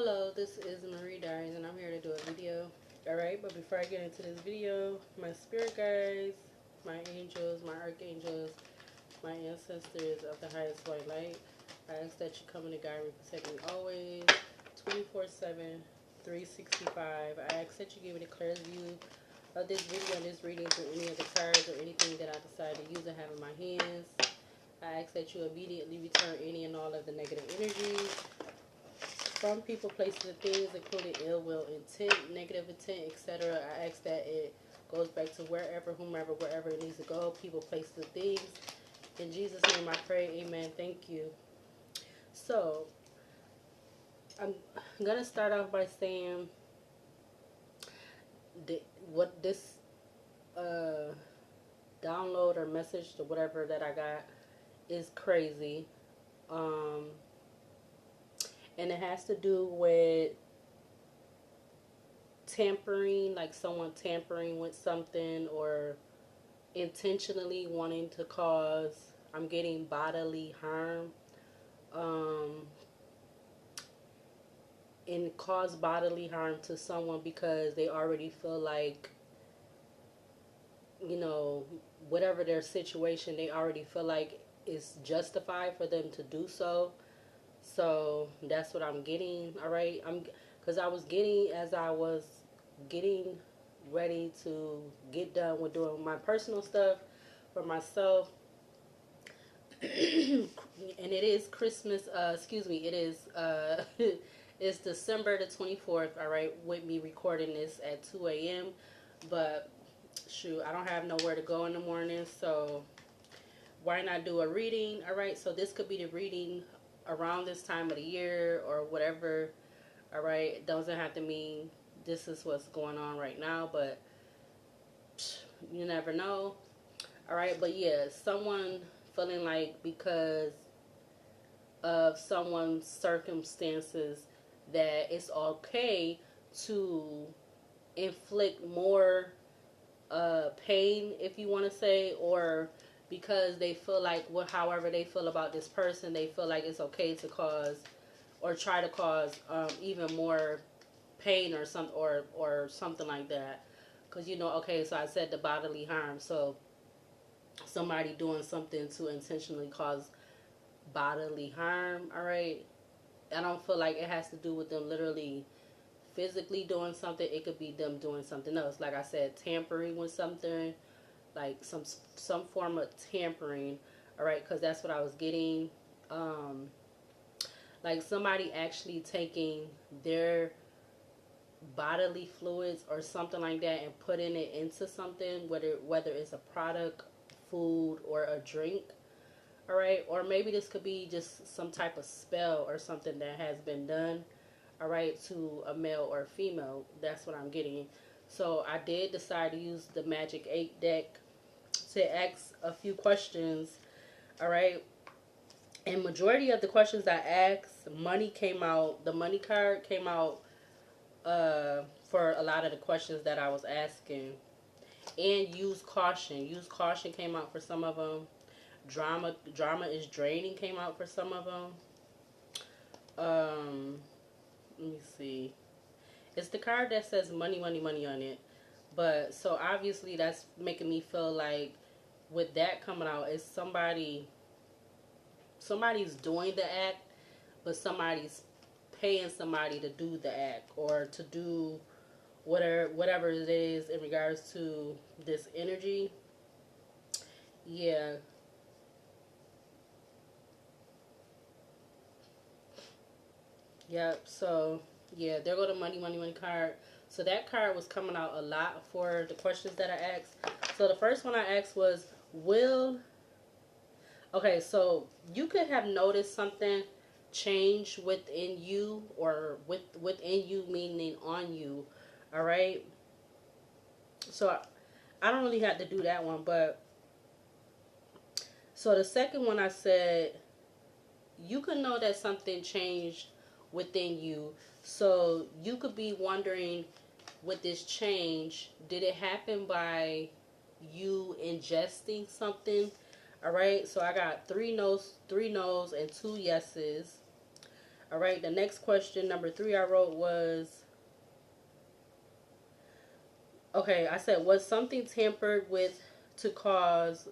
Hello, this is Marie Diaries, and I'm here to do a video. Alright, but before I get into this video, my spirit guides, my angels, my archangels, my ancestors of the highest white light, I ask that you come in and guide me, protect me always, 24/7, 365. I ask that you give me the clearest view of this video and this reading through any of the cards or anything that I decide to use and have in my hands. I ask that you immediately return any and all of the negative energies from people, places, and things, including ill will, intent, negative intent, etc. I ask that it goes back to wherever, whomever, wherever it needs to go, people, places, and things. In Jesus' name I pray, amen. Thank you. So, I'm going to start off by saying what this download or message or whatever that I got is crazy. And it has to do with tampering, like someone tampering with something or intentionally wanting to cause, I'm getting bodily harm, and cause bodily harm to someone because they already feel like, you know, whatever their situation, they already feel like it's justified for them to do so. So that's what I'm getting. All right, because I was getting, as I was getting ready to get done with doing my personal stuff for myself, and it is Christmas. It is it's December the 24th. All right, with me recording this at 2 a.m. But shoot, I don't have nowhere to go in the morning, so why not do a reading? All right, so this could be the reading around this time of the year or whatever. All right, it doesn't have to mean this is what's going on right now, but you never know. All right, but yeah, someone feeling like because of someone's circumstances that it's okay to inflict more pain, if you want to say, or because they feel like, however they feel about this person, they feel like it's okay to cause or try to cause even more pain or something like that. Because, you know, okay, so I said the bodily harm, so somebody doing something to intentionally cause bodily harm. All right, I don't feel like it has to do with them literally physically doing something. It could be them doing something else, like I said, tampering with something, like some form of tampering. All right, because that's what I was getting. Like somebody actually taking their bodily fluids or something like that and putting it into something, whether it's a product, food, or a drink. All right, or maybe this could be just some type of spell or something that has been done, all right, to a male or a female. That's what I'm getting. So I did decide to use the Magic 8 deck to ask a few questions, all right. And majority of the questions I asked, money came out. The money card came out for a lot of the questions that I was asking. And use caution. Use caution came out for some of them. Drama is draining came out for some of them. Let me see. It's the card that says money, money, money on it. But so obviously that's making me feel like with that coming out, it's somebody's doing the act, but somebody's paying somebody to do the act or to do whatever it is in regards to this energy. Yeah. Yep. So yeah, there go the money, money, money card. So that card was coming out a lot for the questions that I asked. So the first one I asked was, will... Okay, so you could have noticed something change within you, or within you meaning on you. All right. So I don't really have to do that one, but so the second one I said, you could know that something changed within you. So you could be wondering, with this change, did it happen by you ingesting something? All right, so I got three no's and two yeses. All right, the next question, number 3, I wrote was, okay, I said, was something tampered with to cause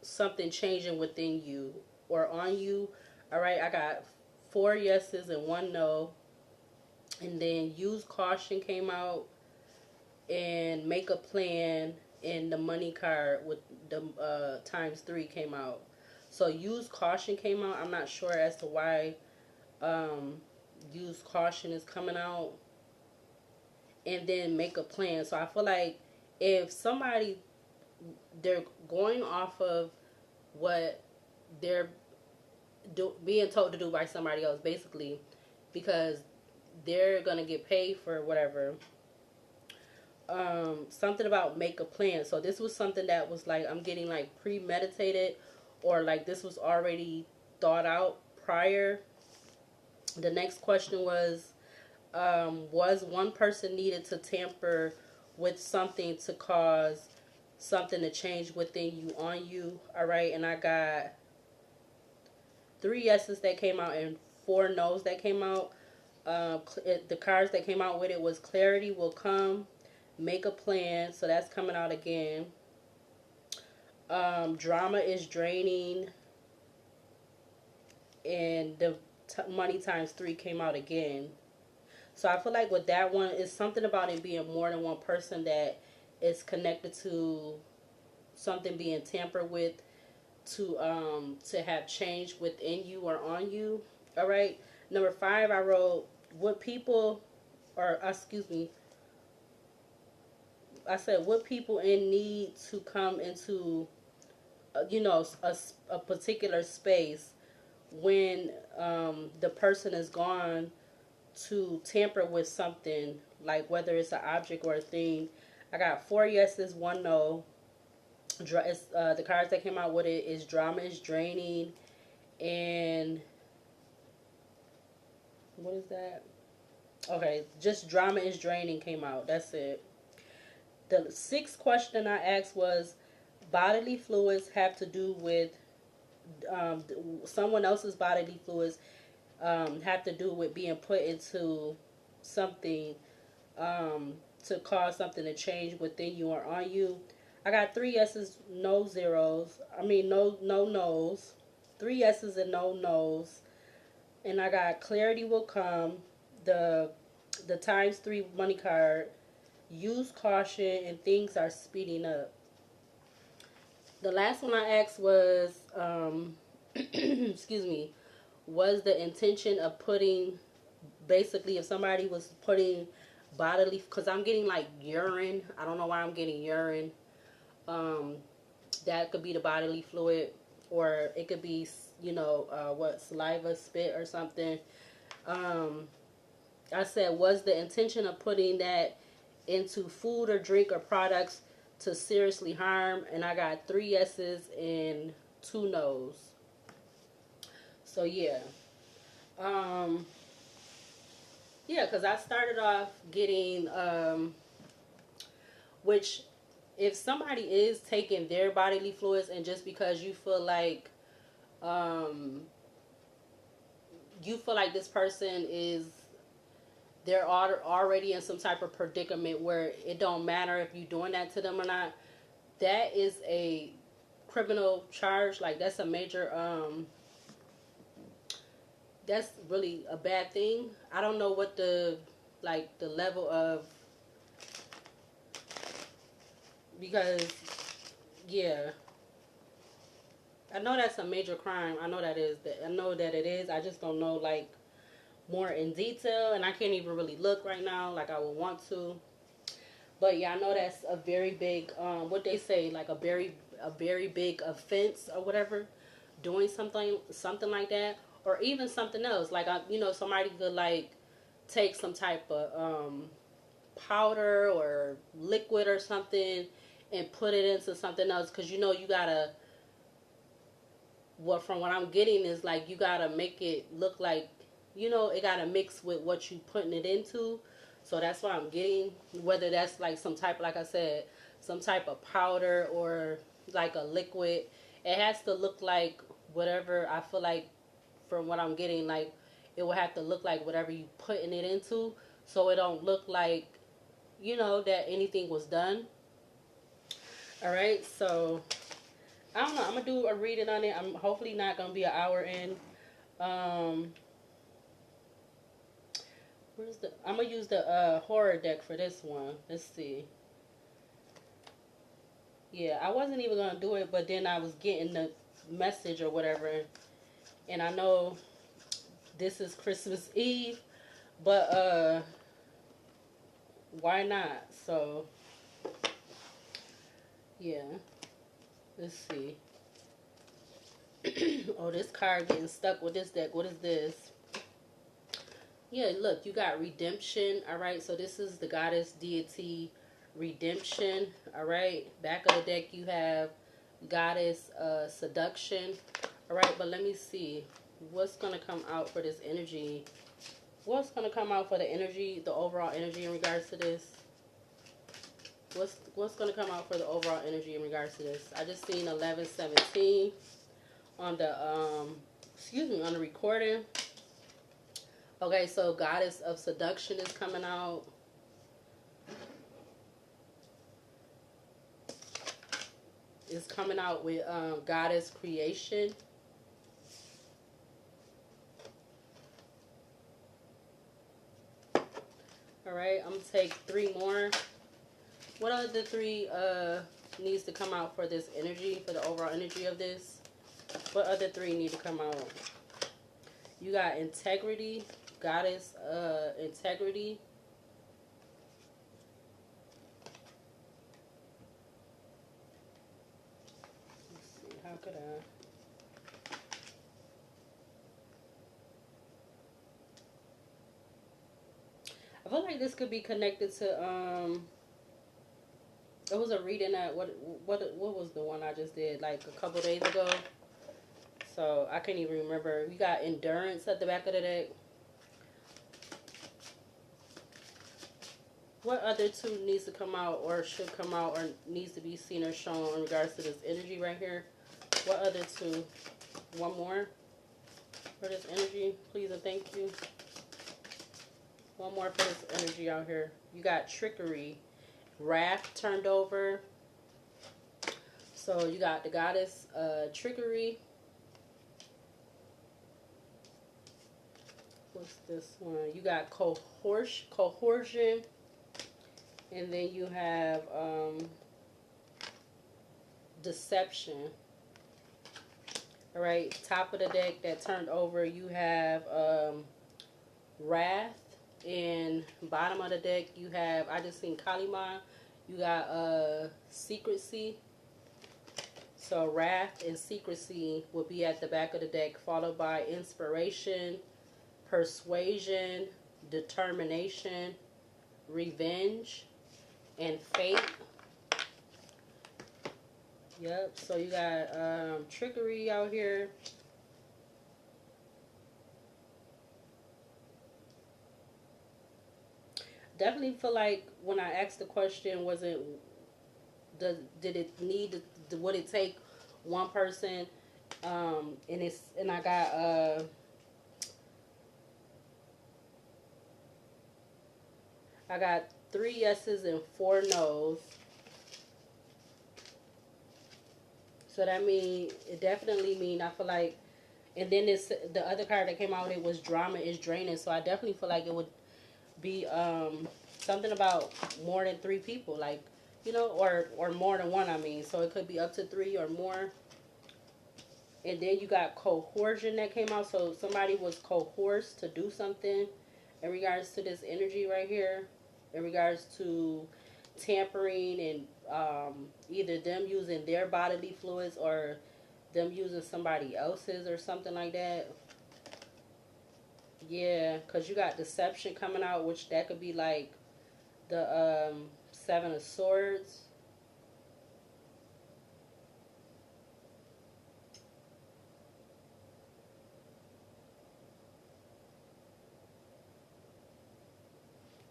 something changing within you or on you? All right, I got 4 yeses and 1 no. And then use caution came out, and make a plan, and the money card with the times 3 came out. So use caution came out. I'm not sure as to why um, use caution is coming out, and then make a plan. So I feel like if somebody, they're going off of what they're being told to do by somebody else, basically, because they're gonna get paid for whatever. Something about make a plan. So this was something that was like, I'm getting like premeditated, or like this was already thought out prior. The next question was one person needed to tamper with something to cause something to change within you on you? All right, and I got 3 yeses that came out and 4 nos that came out. The cards that came out with it was clarity will come, make a plan, so that's coming out again. Drama is draining, and the money times 3 came out again. So I feel like with that one, it's something about it being more than one person that is connected to something being tampered with to have change within you or on you. All right. Number 5, I wrote, what people, or excuse me, I said, what people in need to come into, a particular space when the person is gone to tamper with something, like whether it's an object or a thing. I got 4 yeses, 1 no. The cards that came out with it is drama is draining, and what is that? Okay, just drama is draining came out. That's it. The 6th question I asked was, bodily fluids have to do with um, someone else's bodily fluids have to do with being put into something to cause something to change within you or on you. I got 3 yeses, no zeros. I mean, no nos. 3 yeses and no nos. And I got clarity will come, the times 3 money card, use caution, and things are speeding up. The last one I asked was, excuse me, was the intention of putting, basically, if somebody was putting bodily, because I'm getting like urine. I don't know why I'm getting urine. Um, that could be the bodily fluid, or it could be, saliva, spit, or something. Um, I said, was the intention of putting that into food or drink or products to seriously harm? And I got 3 yeses and 2 nos. So yeah. Um, yeah, because I started off getting, which if somebody is taking their bodily fluids, and just because um, you feel like this person is, they're already in some type of predicament where it don't matter if you're doing that to them or not, that is a criminal charge. Like, that's a major, that's really a bad thing. I don't know what the level of, because, yeah, I know that's a major crime. I know that it is. I just don't know, like, more in detail, and I can't even really look right now like I would want to. But yeah, I know that's a very big, what they say, like a very big offense or whatever, doing something like that, or even something else. Like, somebody could like take some type of powder or liquid or something and put it into something else, because you gotta, from what I'm getting is, like, you gotta make it look like, it gotta mix with what you putting it into. So that's what I'm getting. Whether that's like some type, like I said, some type of powder or like a liquid, it has to look like whatever I feel like, from what I'm getting, like it will have to look like whatever you putting it into, so it don't look like, you know, that anything was done. All right, so I don't know. I'm gonna do a reading on it. I'm hopefully not gonna be an hour in. Um, where's the? I'm gonna use the horror deck for this one. Let's see. Yeah, I wasn't even gonna do it, but then I was getting the message or whatever, and I know this is Christmas Eve, but why not? So yeah, let's see. Oh, this card getting stuck with this deck. What is this? Yeah, look, you got redemption. All right, so this is the goddess deity redemption. All right, back of the deck you have goddess seduction. All right, but let me see what's gonna come out for this energy. What's gonna come out for the energy, the overall energy in regards to this? What's gonna come out for the overall energy in regards to this? I just seen 1117 on the excuse me, on the recording. Okay, so goddess of seduction is coming out. It's coming out with goddess creation. All right, I'm gonna take 3 more. What are the 3 needs to come out for this energy, for the overall energy of this? What other 3 need to come out? You got integrity, goddess integrity. Let's see, how could I feel like this could be connected to it was a reading that what was the one I just did like a couple days ago. So I can't even remember. We got endurance at the back of the deck. What other 2 needs to come out or should come out or needs to be seen or shown in regards to this energy right here? What other 2? One more for this energy, please and thank you. One more for this energy out here. You got trickery, wrath turned over. So you got the goddess trickery. What's this one? You got coercion. And then you have deception. All right, top of the deck that turned over, you have wrath. And bottom of the deck, you have, I just seen Kalima. You got secrecy. So wrath and secrecy will be at the back of the deck, followed by inspiration, persuasion, determination, revenge, and fate. Yep, so you got trickery out here. Definitely feel like when I asked the question, was it, did it need, would it take one person? And I got I got 3 yeses and 4 nos. So that mean, it definitely mean, I feel like, and then this, the other card that came out with it was drama is draining. So I definitely feel like it would be something about more than 3 people, like, you know, or more than 1, I mean. So it could be up to 3 or more. And then you got coercion that came out. So somebody was coerced to do something in regards to this energy right here, in regards to tampering and either them using their bodily fluids or them using somebody else's or something like that. Yeah, because you got deception coming out, which that could be like the 7 of Swords.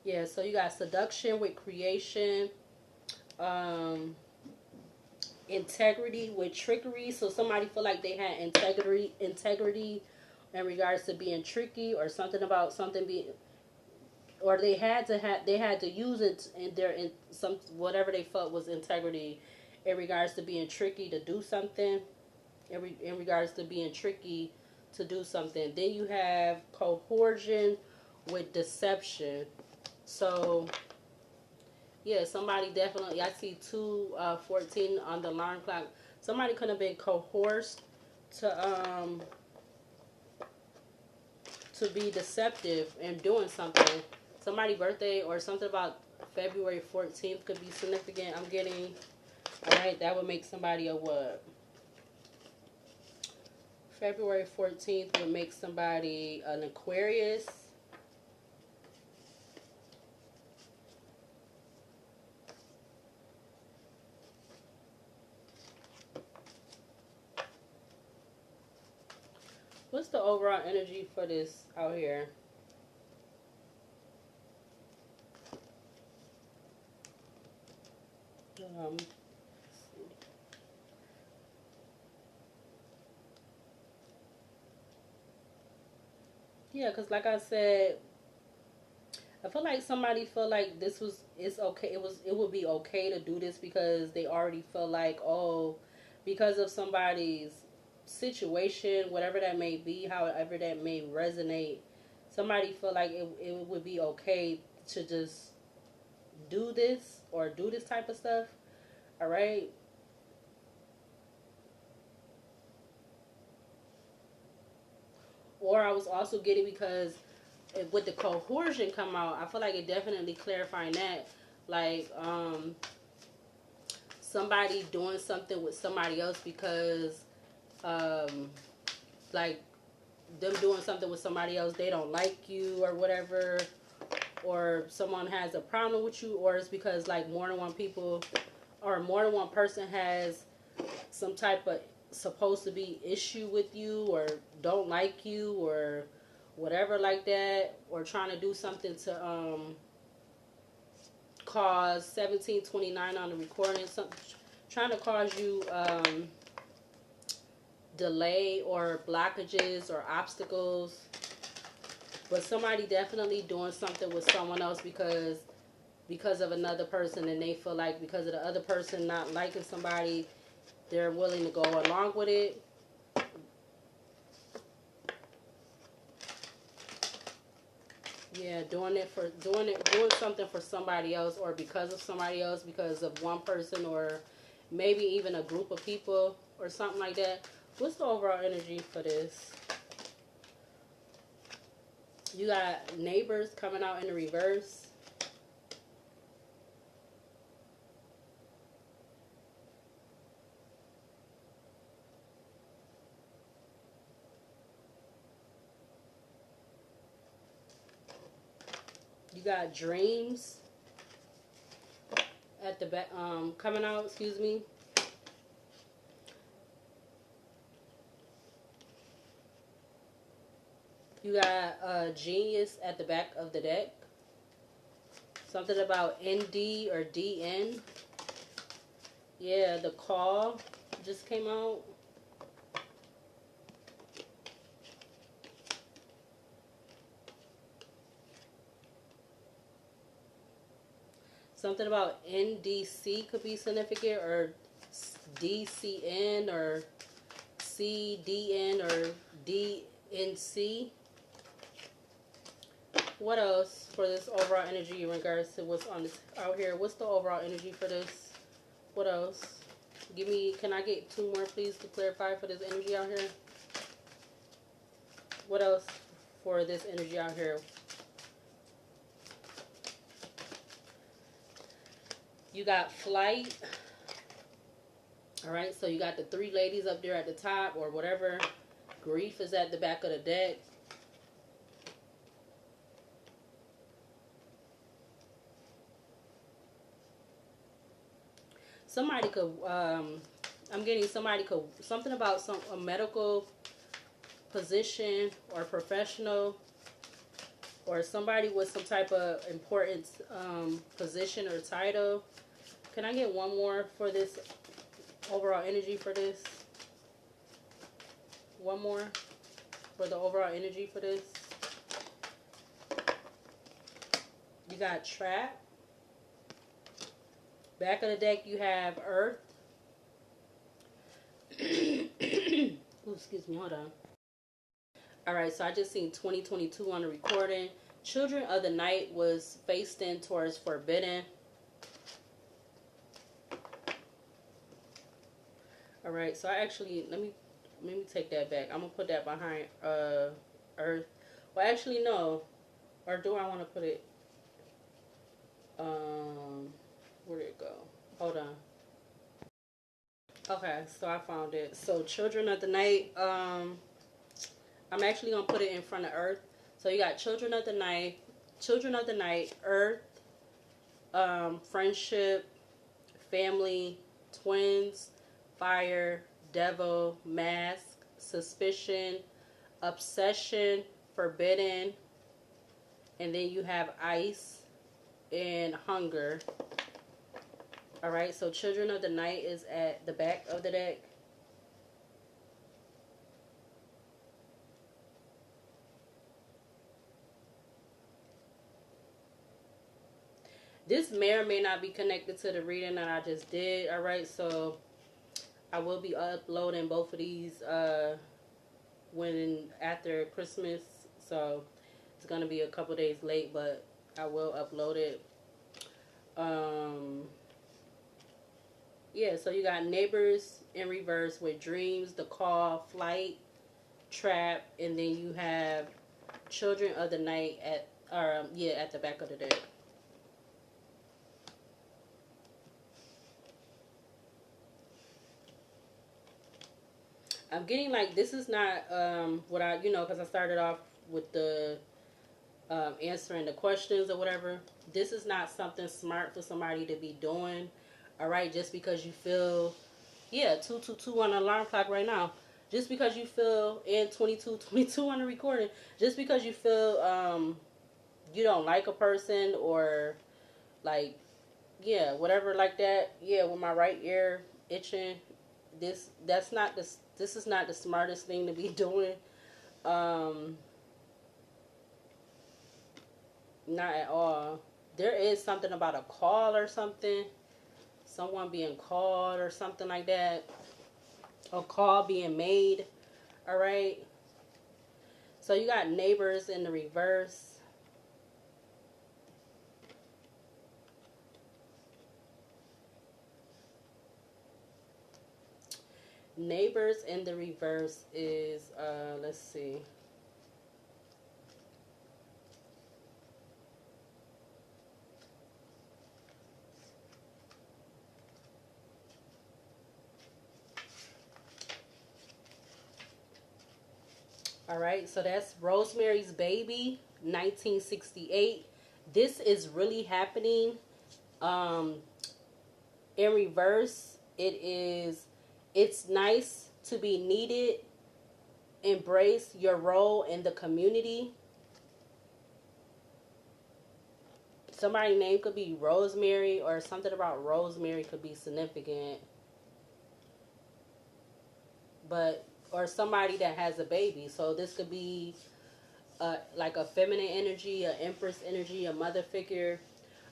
Yeah, so you got seduction with creation, integrity with trickery. So somebody feel like they had integrity in regards to being tricky, or something about something being, or they had to use it in their, in some, whatever they felt was integrity, in regards to being tricky to do something, in regards to being tricky to do something. Then you have coercion with deception. So yeah, somebody definitely, I see 2:14 on the alarm clock. Somebody could have been coerced to be deceptive and doing something. Somebody's birthday or something about February 14th could be significant. I'm getting, all right, that would make somebody a what? February 14th would make somebody an Aquarius. What's the overall energy for this out here? Um, yeah, because like I said, I feel like somebody felt like this was, it's okay. It would be okay to do this because they already feel like, oh, because of somebody's situation, whatever that may be, however that may resonate, somebody feel like it would be okay to just do this or do this type of stuff. All right. Or I was also getting, because with the coercion come out, I feel like it definitely clarifying that, like, somebody doing something with somebody else because, um, like, them doing something with somebody else, they don't like you or whatever, or someone has a problem with you, or it's because like more than one people or more than one person has some type of supposed to be issue with you, or don't like you, or whatever like that, or trying to do something to cause 1729 on the recording, something trying to cause you delay or blockages or obstacles. But somebody definitely doing something with someone else because of another person, and they feel like because of the other person not liking somebody, they're willing to go along with it. Yeah, doing something for somebody else, or because of somebody else, because of one person, or maybe even a group of people or something like that. What's the overall energy for this? You got neighbors coming out in the reverse. You got dreams at the back, coming out, excuse me. You got genius at the back of the deck. Something about ND or DN. Yeah, the call just came out. Something about NDC could be significant, or DCN, or CDN, or DNC. What else for this overall energy in regards to what's on this out here? What's the overall energy for this? What else? Give me, can I get two more please to clarify for this energy out here? What else for this energy out here? You got flight. All right, so you got the three ladies up there at the top, or whatever. Grief is at the back of the deck. Somebody could, I'm getting somebody could, something about a medical position or professional, or somebody with some type of important position or title. Can I get one more for this overall energy for this? One more. for the overall energy for this. You got Trap. Back of the deck, you have Earth. Ooh, excuse me, hold on. Alright, so I just seen 2022 on the recording. Children of the Night was faced in towards Forbidden. Alright, so I actually, let me take that back. I'm going to put that behind Earth. Well, actually, no. Or do I want to put it, where did it go? Hold on. Okay, so I found it. So Children of the Night, I'm actually going to put it in front of Earth. So you got Children of the Night, Earth, Friendship, Family, Twins, Fire, Devil, Mask, Suspicion, Obsession, Forbidden, and then you have Ice and Hunger. Alright, so Children of the Night is at the back of the deck. This may or may not be connected to the reading that I just did. Alright, so I will be uploading both of these when after Christmas. So it's going to be a couple days late, but I will upload it. Yeah, so you got Neighbors in reverse with Dreams, The Call, Flight, Trap, and then you have Children of the Night at the back of the deck. I'm getting like this is not what I, because I started off with the answering the questions or whatever. This is not something smart for somebody to be doing. All right, just because you feel, 222 on the alarm clock right now. Just because you feel, and 22 on the recording, just because you feel you don't like a person or like, whatever like that. Yeah, with my right ear itching. This is not the smartest thing to be doing. Not at all. There is something about a call or something. Someone being called or something like that. A call being made. Alright. So you got Neighbors in the reverse. Neighbors in the reverse is, let's see. All right, so that's Rosemary's Baby, 1968. This is really happening. In reverse, it's nice to be needed. Embrace your role in the community. Somebody's name could be Rosemary, or something about Rosemary could be significant. Or somebody that has a baby. So this could be like a feminine energy, an empress energy, a mother figure.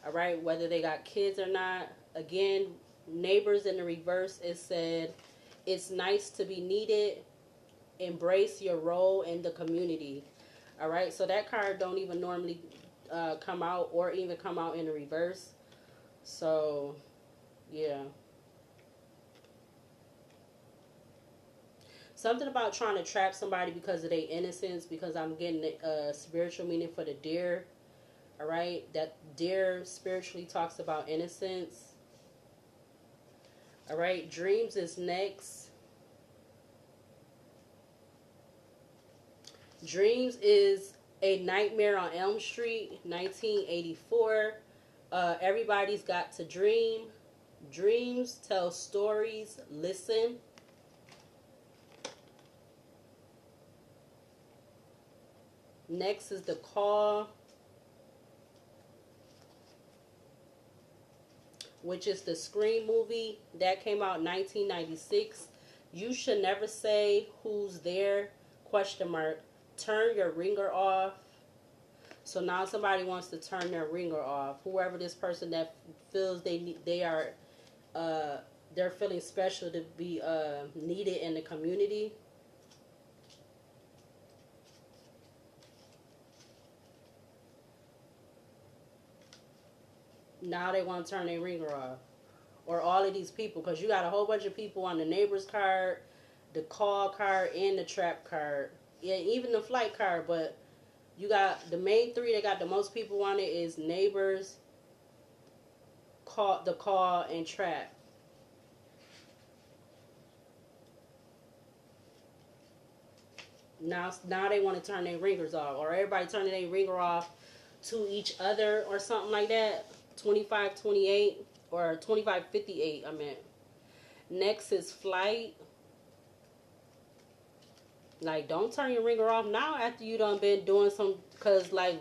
All right, whether they got kids or not. Again, Neighbors in the reverse, it said, it's nice to be needed. Embrace your role in the community. All right, so that card don't even normally come out or even come out in the reverse. So, yeah. Something about trying to trap somebody because of their innocence, because I'm getting a spiritual meaning for the deer. All right, that deer spiritually talks about innocence. All right, Dreams is next. Dreams is A Nightmare on Elm Street, 1984. Everybody's got to dream. Dreams tell stories. Listen. Next is The Call, which is the Scream movie that came out in 1996. You Should Never Say Who's There, question mark. turn your ringer off. So now somebody wants to turn their ringer off. Whoever this person that feels they are uh, they're feeling special to be needed in the community. Now they want to turn their ringer off. Or all of these people, because you got a whole bunch of people on the neighbors card, the call card, and the trap card. Yeah, even the flight card. But you got the main three that got the most people on it is neighbors, call, and trap. Now they want to turn their ringers off, or everybody turning their ringer off to each other, or something like that. 2528 or 2558. I meant. Next is flight. Like, don't turn your ringer off now after you done been doing some. Cause like,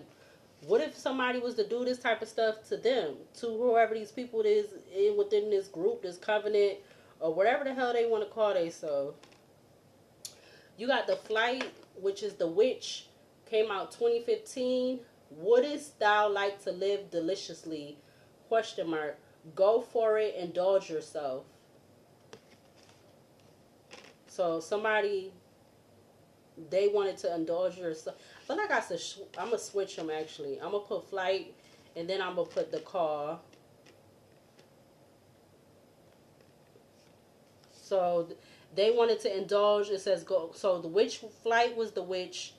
what if somebody was to do this type of stuff to them, to whoever these people is in within this group, this covenant, or whatever the hell they want to call themselves. You got the flight, which is the witch, came out 2015. Wouldst thou like to live deliciously? Question mark. Go for it. Indulge yourself. So somebody, they wanted to indulge yourself. But like I said, I'm gonna switch them actually. I'm gonna put flight, and then I'm gonna put the call. So they wanted to indulge. It says go. So the witch flight was the witch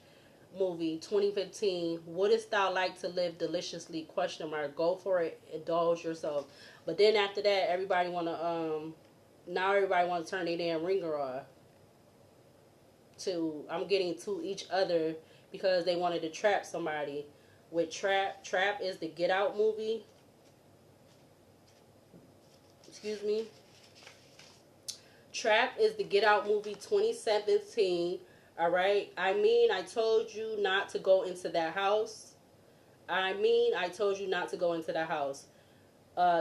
movie 2015. Wouldst thou like to live deliciously? Question mark. Go for it. Indulge yourself. But then after that, everybody wanna now everybody wanna turn their damn ringer off. To I'm getting to each other because they wanted to trap somebody. With trap is the Get Out movie. Excuse me. Trap is the Get Out movie 2017. All right. I mean, I told you not to go into that house. I mean, I told you not to go into that house.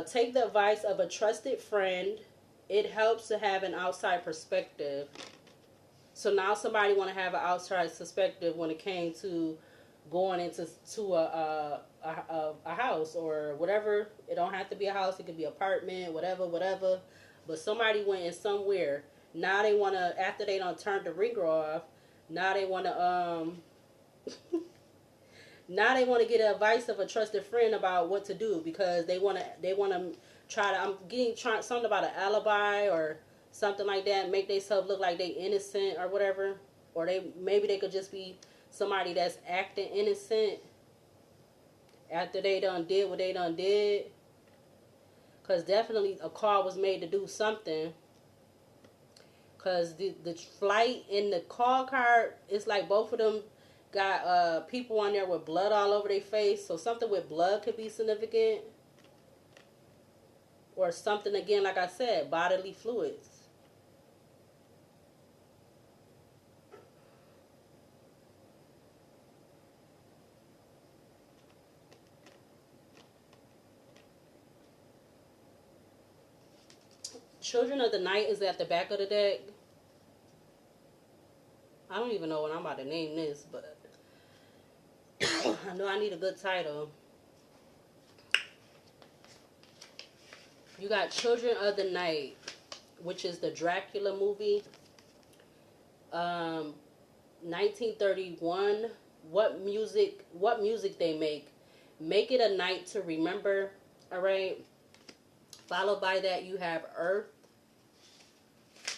Take the advice of a trusted friend. It helps to have an outside perspective. So now somebody want to have an outside perspective when it came to going into a house or whatever. It don't have to be a house. It could be apartment, whatever. But somebody went in somewhere. Now they want to, after they don't turn the ringer off, now they want to now they want to get advice of a trusted friend about what to do because they want to try to. I'm getting something about an alibi or something like that. Make themselves look like they innocent or whatever, or maybe they could just be somebody that's acting innocent after they done did what they done did. Because definitely a call was made to do something. Because the flight and the call card, it's like both of them got people on there with blood all over their face. So something with blood could be significant. Or something, again, like I said, bodily fluids. Children of the Night is at the back of the deck. I don't even know what I'm about to name this, but I know I need a good title. You got Children of the Night, which is the Dracula movie. 1931. What music they make? Make it a night to remember. All right. Followed by that, you have Earth,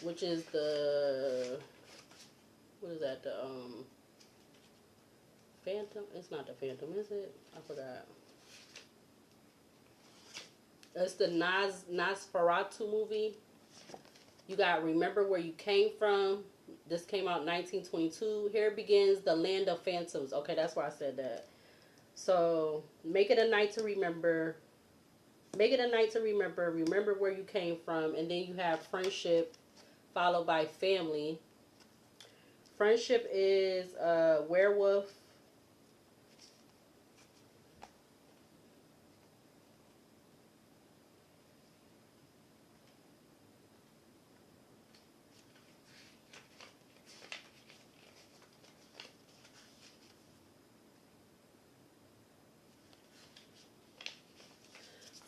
which is the, what is that? The Phantom? It's not the Phantom, is it? I forgot. It's the Nosferatu movie. You got Remember Where You Came From. This came out in 1922. Here begins The Land of Phantoms. Okay, that's why I said that. So, make it a night to remember. Make it a night to remember. Remember where you came from. And then you have Friendship, followed by Family. Friendship is Werewolf.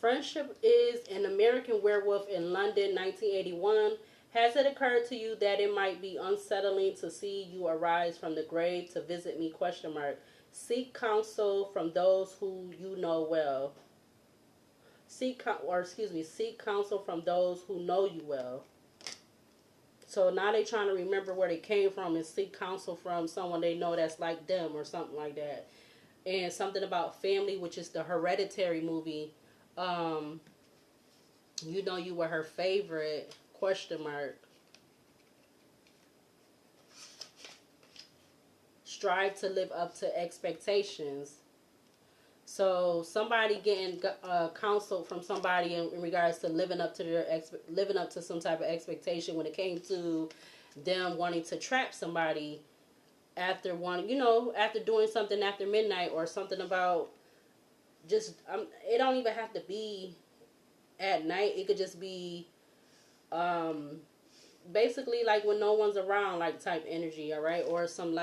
Friendship is an American Werewolf in London, 1981. Has it occurred to you that it might be unsettling to see you arise from the grave to visit me? Question mark. Seek counsel from those who you know well. Seek counsel from those who know you well. So now they trying to remember where they came from and seek counsel from someone they know that's like them or something like that. And something about family, which is the Hereditary movie. Um, you know you were her favorite, question mark. Strive to live up to expectations. So somebody getting counsel from somebody in regards to living up to living up to some type of expectation when it came to them wanting to trap somebody after after doing something after midnight or something about just it don't even have to be at night. It could just be um basically like when no one's around, like type energy, all right, or some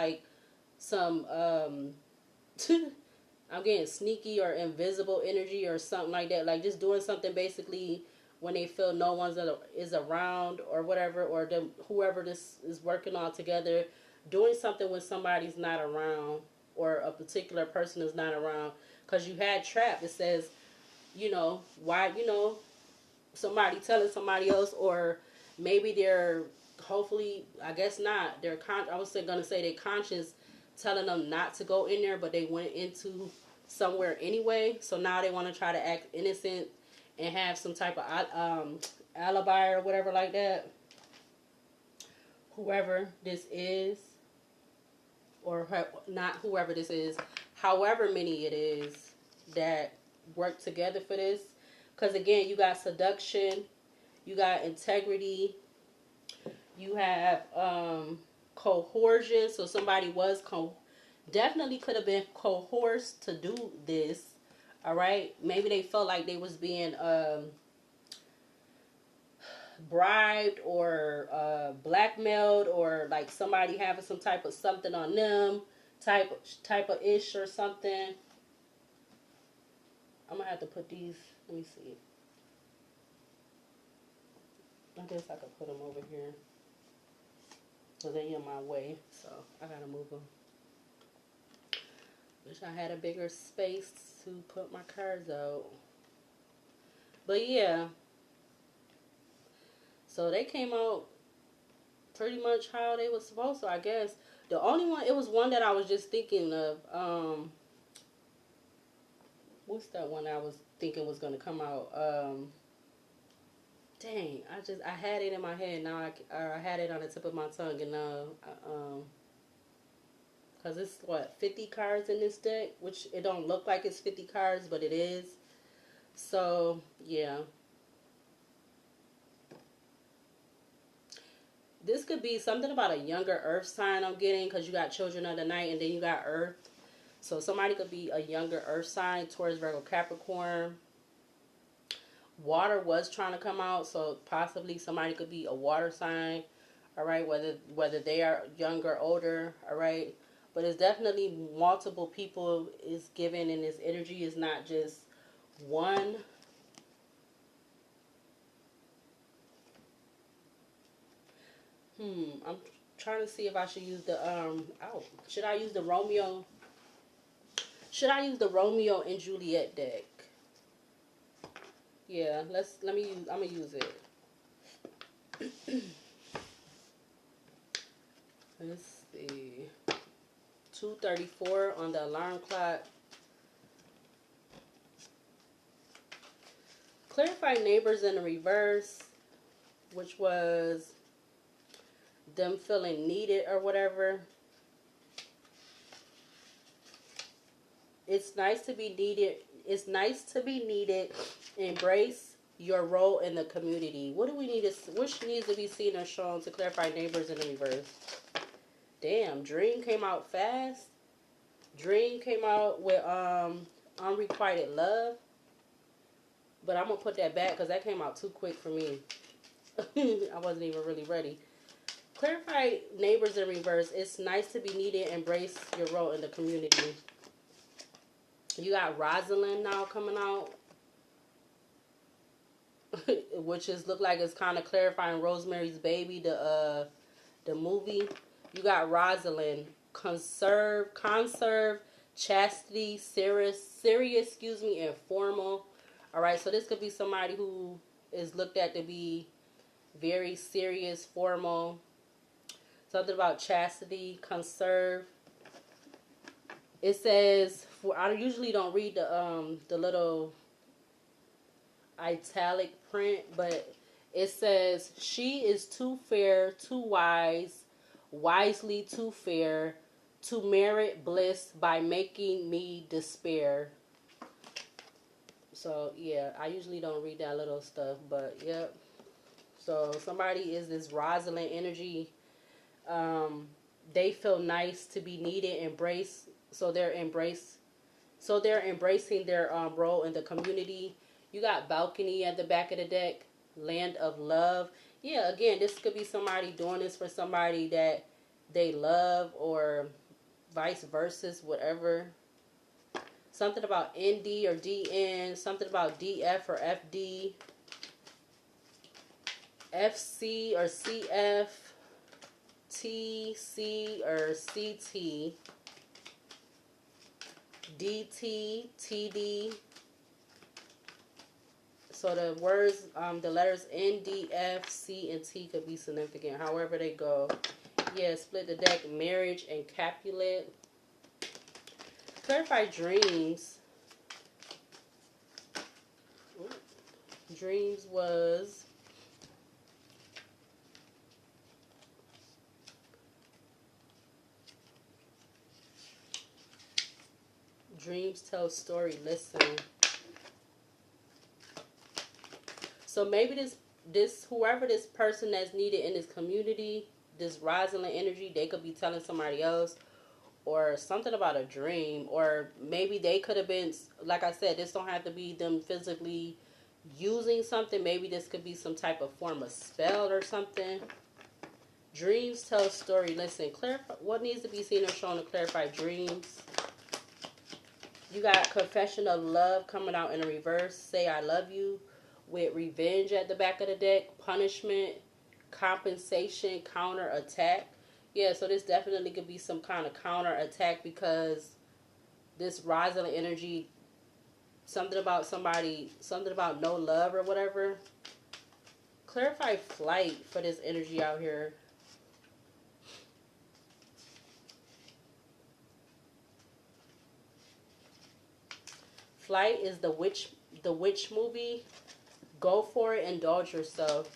I'm getting sneaky or invisible energy or something like that. Like just doing something basically when they feel no one is around or whatever, or them, whoever this is working on together, doing something when somebody's not around or a particular person is not around. Because you had trap. It says, why, somebody telling somebody else, or maybe they're, hopefully, I guess not. I was going to say their conscience telling them not to go in there, but they went into somewhere anyway. So now they want to try to act innocent and have some type of alibi or whatever like that. Whoever this is, or not whoever this is, however many it is that work together for this. Because again, you got seduction, you got integrity, you have coercion. So somebody was definitely could have been coerced to do this. All right, maybe they felt like they was being bribed or blackmailed, or like somebody having some type of something on them, type of ish or something. I'm gonna have to put these. Let me see. I guess I could put them over here. So they in my way, so I gotta move them. Wish I had a bigger space to put my cards out. But yeah. So they came out pretty much how they was supposed to, I guess. The only one, it was one that I was just thinking of. What's that one I was thinking was gonna come out? Dang, I had it in my head. Now I had it on the tip of my tongue, and because it's 50 cards in this deck, which it don't look like it's 50 cards, but it is. So yeah, this could be something about a younger Earth sign I'm getting, because you got Children of the Night and then you got Earth. So somebody could be a younger Earth sign, Taurus, Virgo, Capricorn. Water was trying to come out, so possibly somebody could be a water sign, all right, whether they are younger or older, all right. But it's definitely multiple people is given in this energy. Is not just one. I'm trying to see if I should use the should I use the Romeo? Should I use the Romeo and Juliet deck? Yeah, I'm gonna use it. Let's see. 2:34 on the alarm clock. Clarify neighbors in the reverse, which was them feeling needed or whatever. It's nice to be needed. It's nice to be needed. Embrace your role in the community. What do we need to? Which needs to be seen or shown to clarify neighbors in the reverse? Damn, Dream came out fast. Dream came out with Unrequited Love. But I'm gonna put that back because that came out too quick for me. I wasn't even really ready. Clarify neighbors in reverse. It's nice to be needed. Embrace your role in the community. You got Rosalind now coming out. which is look like it's kind of clarifying Rosemary's Baby, the movie. You got Rosalind, conserve, chastity, serious, excuse me, and formal. All right, so this could be somebody who is looked at to be very serious, formal. Something about chastity, conserve. It says, I usually don't read the little italic print, but it says, she is too fair, too wise, wisely too fair, to merit bliss by making me despair. So yeah, I usually don't read that little stuff, but yep. So somebody is this Rosalind energy. They feel nice to be needed, embraced. So they're embracing their role in the community. You got balcony at the back of the deck, land of love. Yeah, again, this could be somebody doing this for somebody that they love, or vice versa, whatever. Something about ND or DN, something about DF or FD, FC or CF, TC or CT, DT, TD. So the words, the letters N, D, F, C, and T could be significant, however they go. Yeah, split the deck, marriage and Capulet. Clarify dreams. Dreams was dreams tell story, listen. So maybe this whoever this person that's needed in this community, this Rosalind energy, they could be telling somebody else, or something about a dream, or maybe they could have been, like I said, this don't have to be them physically using something. Maybe this could be some type of form of spell or something. Dreams tell story. Listen, clarify what needs to be seen or shown to clarify dreams. You got confession of love coming out in a reverse. Say I love you, with revenge at the back of the deck, punishment, compensation, counter attack. Yeah, so this definitely could be some kind of counter attack, because this Rosalind energy, something about somebody, something about no love or whatever. Clarify flight for this energy out here. Flight is the witch movie. Go for it, indulge yourself.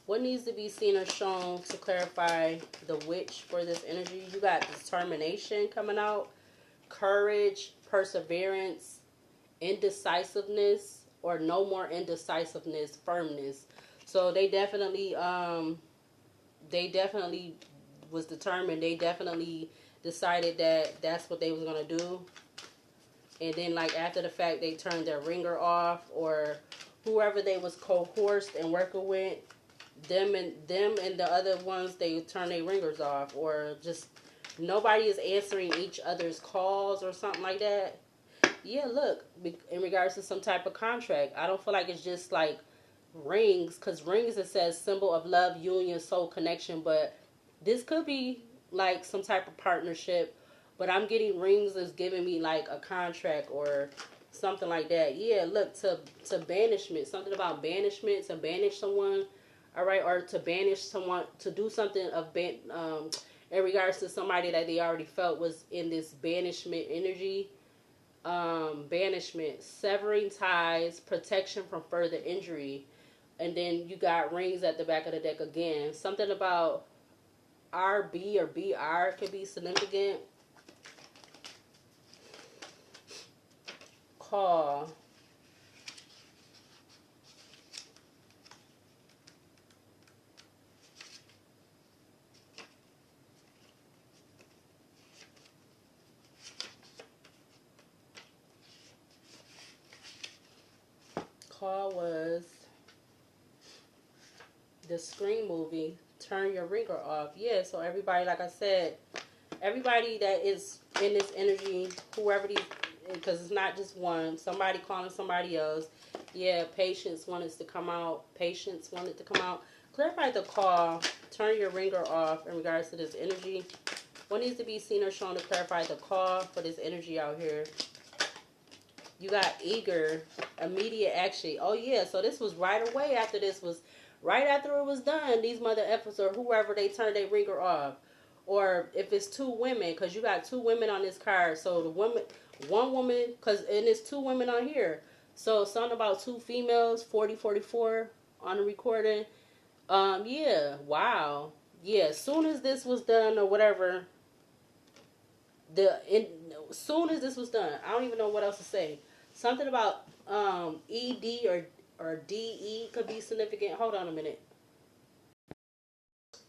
What needs to be seen or shown to clarify the witch for this energy? You got determination coming out, courage, perseverance, indecisiveness, or no more indecisiveness, firmness. So they definitely was determined. They definitely decided that that's what they was gonna do. And then, like, after the fact, they turned their ringer off, or whoever they was coerced and working with, them and the other ones, they turn their ringers off, or just nobody is answering each other's calls or something like that. Yeah, look, in regards to some type of contract, I don't feel like it's just like rings, because rings, it says symbol of love, union, soul connection, but this could be like some type of partnership, but I'm getting rings is giving me like a contract or something like that. Yeah, look, to banishment, something about banishment, to banish someone, all right, or to banish someone, to do something of in regards to somebody that they already felt was in this banishment energy. Banishment, severing ties, protection from further injury. And then you got rings at the back of the deck again. Something about RB or BR could be significant. Call. Call was the Scream movie, Turn Your Ringer Off. Yeah, so everybody, like I said, everybody that is in this energy, whoever these, because it's not just one. Somebody calling somebody else. Yeah, patience wanted to come out. Patience wanted to come out. Clarify the call. Turn your ringer off in regards to this energy. What needs to be seen or shown to clarify the call for this energy out here? You got eager, immediate action. Oh yeah, so this was right away after this was, right after it was done. These mother effers or whoever, they turned their ringer off. Or if it's two women, because you got two women on this card. So the woman, one woman, because, and it's two women on here. So something about two females, 40-44 on the recording. Yeah, wow. Yeah, as soon as this was done or whatever, soon as this was done, I don't even know what else to say. Something about ED or DE could be significant. Hold on a minute.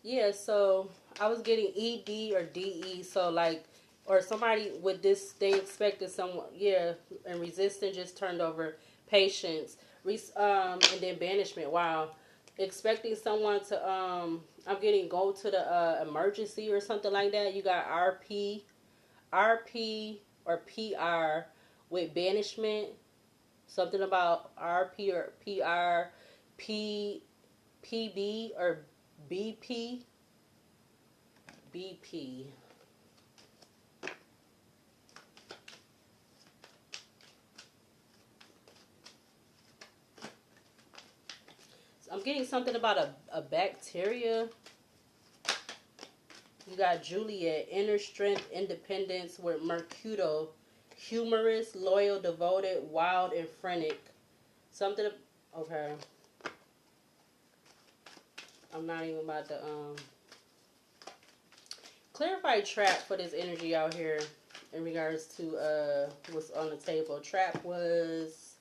Yeah, so I was getting ED or DE, so like, or somebody with this, they expected someone, yeah, and resistance just turned over patience, and then banishment. Wow, expecting someone to, I'm getting go to the emergency or something like that. You got RP or PR with banishment. Something about RP or PR, PB or BP. BP. So I'm getting something about a bacteria. You got Juliet, inner strength, independence with Mercudo, humorous, loyal, devoted, wild, and frantic. Something, okay. I'm not even about to, clarify trap for this energy out here in regards to, what's on the table. Trap was,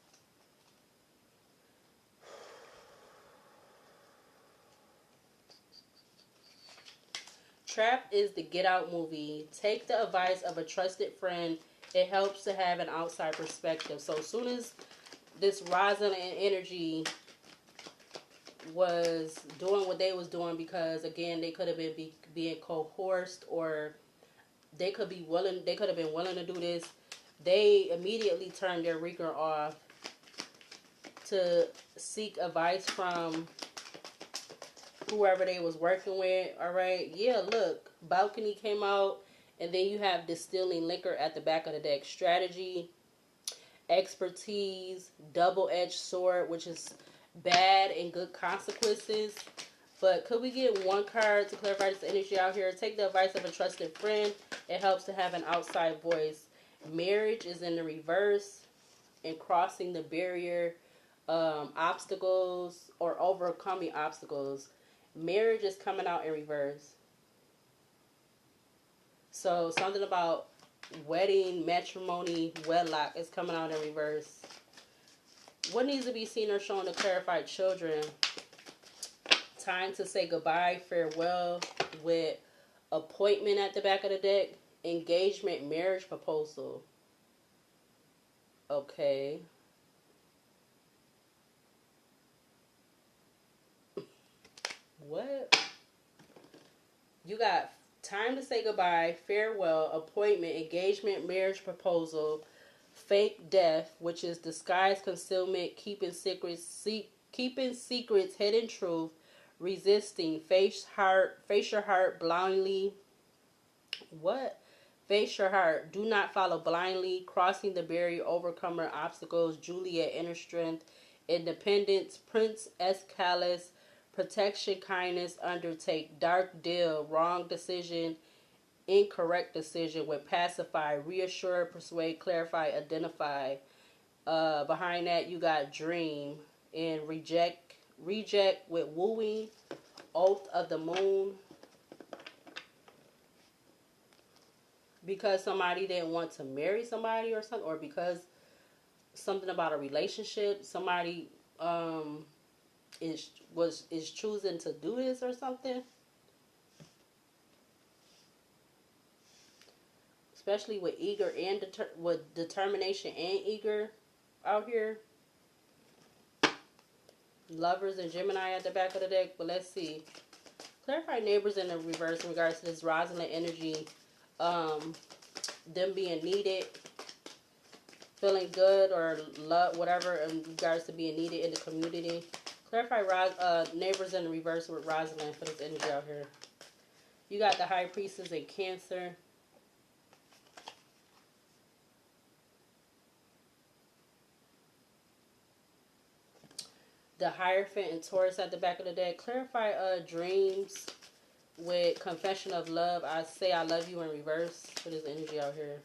Trap is the Get Out movie. Take the advice of a trusted friend. It helps to have an outside perspective. So as soon as this rising in energy was doing what they was doing, because again, they could have been being coerced, or they could be willing. They could have been willing to do this. They immediately turned their rigor off to seek advice from whoever they was working with. All right, yeah, look, balcony came out, and then you have distilling liquor at the back of the deck. Strategy, expertise, double-edged sword, which is bad and good consequences. But could we get one card to clarify this energy out here? Take the advice of a trusted friend. It helps to have an outside voice. Marriage is in the reverse, and crossing the barrier, obstacles or overcoming obstacles. Marriage is coming out in reverse. So something about wedding, matrimony, wedlock is coming out in reverse. What needs to be seen or shown to clarify children? Time to say goodbye, farewell, with appointment at the back of the deck. Engagement, marriage proposal. Okay. What? You got time to say goodbye, farewell, appointment, engagement, marriage proposal, fake death, which is disguise, concealment, keeping secrets, hidden truth, resisting, face your heart blindly. What? Face your heart. Do not follow blindly. Crossing the barrier, overcomer obstacles. Juliet, inner strength, independence. Prince Escalus, protection, kindness, undertake. Dark deal, wrong decision, incorrect decision. With pacify, reassure, persuade, clarify, identify. Behind that, you got dream and reject with wooing. Oath of the moon. Because somebody didn't want to marry somebody or something, or because something about a relationship, somebody is choosing to do this or something. Especially with eager and with determination and eager out here. Lovers and Gemini at the back of the deck. But let's see. Clarify neighbors in the reverse in regards to this Rosalind energy. Them being needed. feeling good or love, whatever, in regards to being needed in the community. Clarify neighbors in reverse with Rosalind for this energy out here. You got the High Priestess in Cancer. The Hierophant in Taurus at the back of the deck. Clarify dreams with Confession of Love. I say I love you in reverse for this energy out here.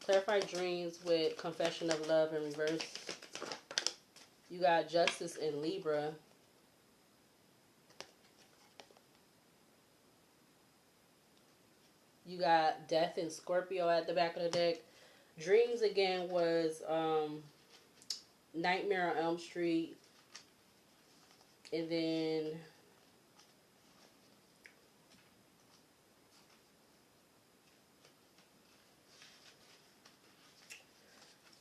Clarify dreams with Confession of Love in reverse. You got Justice in Libra. You got Death in Scorpio at the back of the deck. Dreams again was Nightmare on Elm Street. And then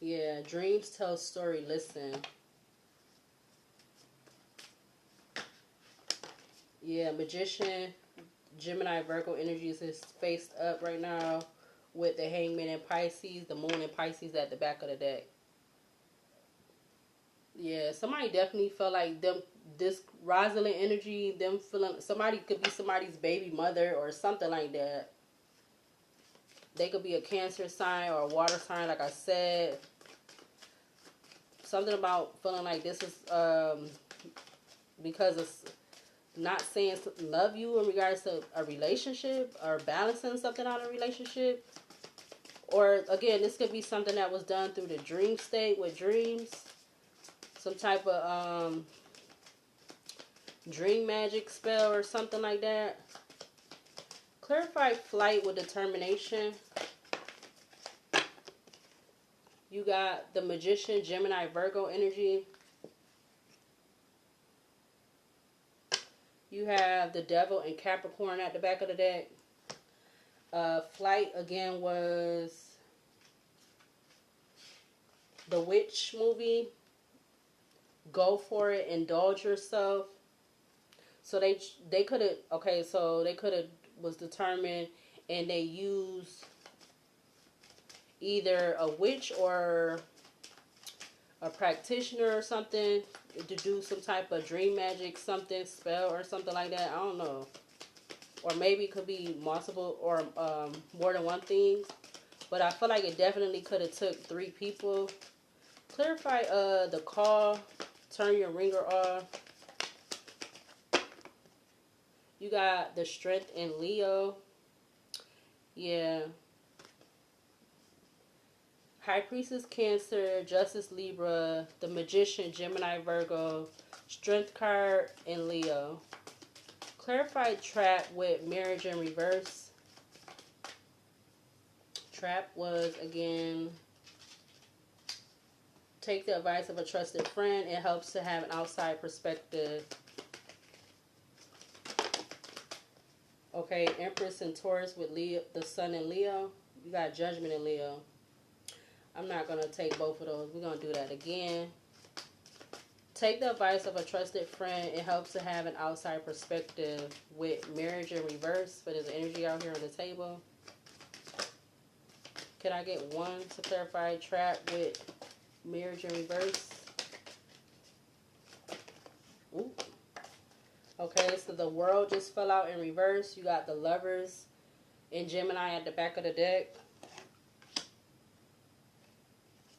yeah, dreams tell story, listen. Yeah, Magician, Gemini, Virgo energies is faced up right now with the Hangman in Pisces, the Moon in Pisces at the back of the deck. Yeah, somebody definitely felt like them, this Rosalind energy, them feeling, somebody could be somebody's baby mother or something like that. They could be a Cancer sign or a water sign, like I said. Something about feeling like this is because it's not saying love you in regards to a relationship or balancing something out of a relationship. Or again, this could be something that was done through the dream state with dreams. Some type of dream magic spell or something like that. Clarify flight with determination. You got the Magician, Gemini, Virgo energy. You have the Devil and Capricorn at the back of the deck. Flight again was the Witch movie. Go for it, indulge yourself. So they could have, okay, so they could have was determined and they used either a witch or a practitioner or something to do some type of dream magic, something, spell or something like that. I don't know. Or maybe it could be multiple or more than one thing. But I feel like it definitely could have took 3 people. Clarify the call. Turn your ringer off. You got the Strength in Leo. Yeah. High Priestess Cancer, Justice Libra, the Magician Gemini Virgo, Strength card in Leo. Clarify Trap with Marriage in Reverse. Trap was again, take the advice of a trusted friend. It helps to have an outside perspective. Okay, Empress and Taurus with Leo, the Sun in Leo. You got Judgment in Leo. I'm not going to take both of those. We're going to do that again. Take the advice of a trusted friend. It helps to have an outside perspective with Marriage in Reverse. But there's energy out here on the table. Can I get one to clarify Trap with Marriage in Reverse? Ooh. Okay, so the World just fell out in reverse. You got the Lovers in Gemini at the back of the deck.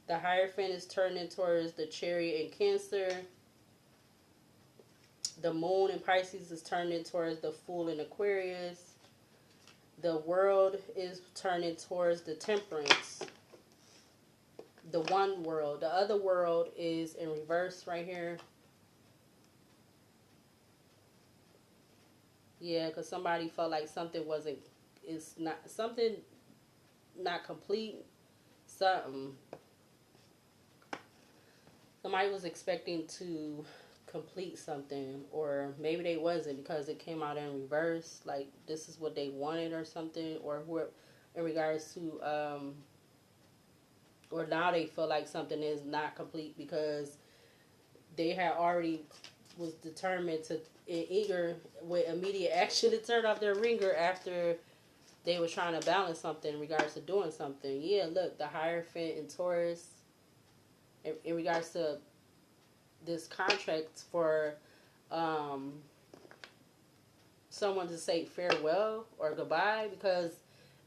The Hierophant is turning towards the Chariot in Cancer. The Moon in Pisces is turning towards the Fool in Aquarius. The World is turning towards the Temperance. The One World. The other world is in reverse right here. Yeah, because somebody felt like something wasn't, it's not, something not complete. Something. Somebody was expecting to complete something, or maybe they wasn't because it came out in reverse. Like this is what they wanted or something, or who, in regards to, or now they feel like something is not complete because they had already was determined to eager with immediate action to turn off their ringer after they were trying to balance something in regards to doing something. Yeah, look, the Hierophant in Taurus, in regards to this contract for um, someone to say farewell or goodbye because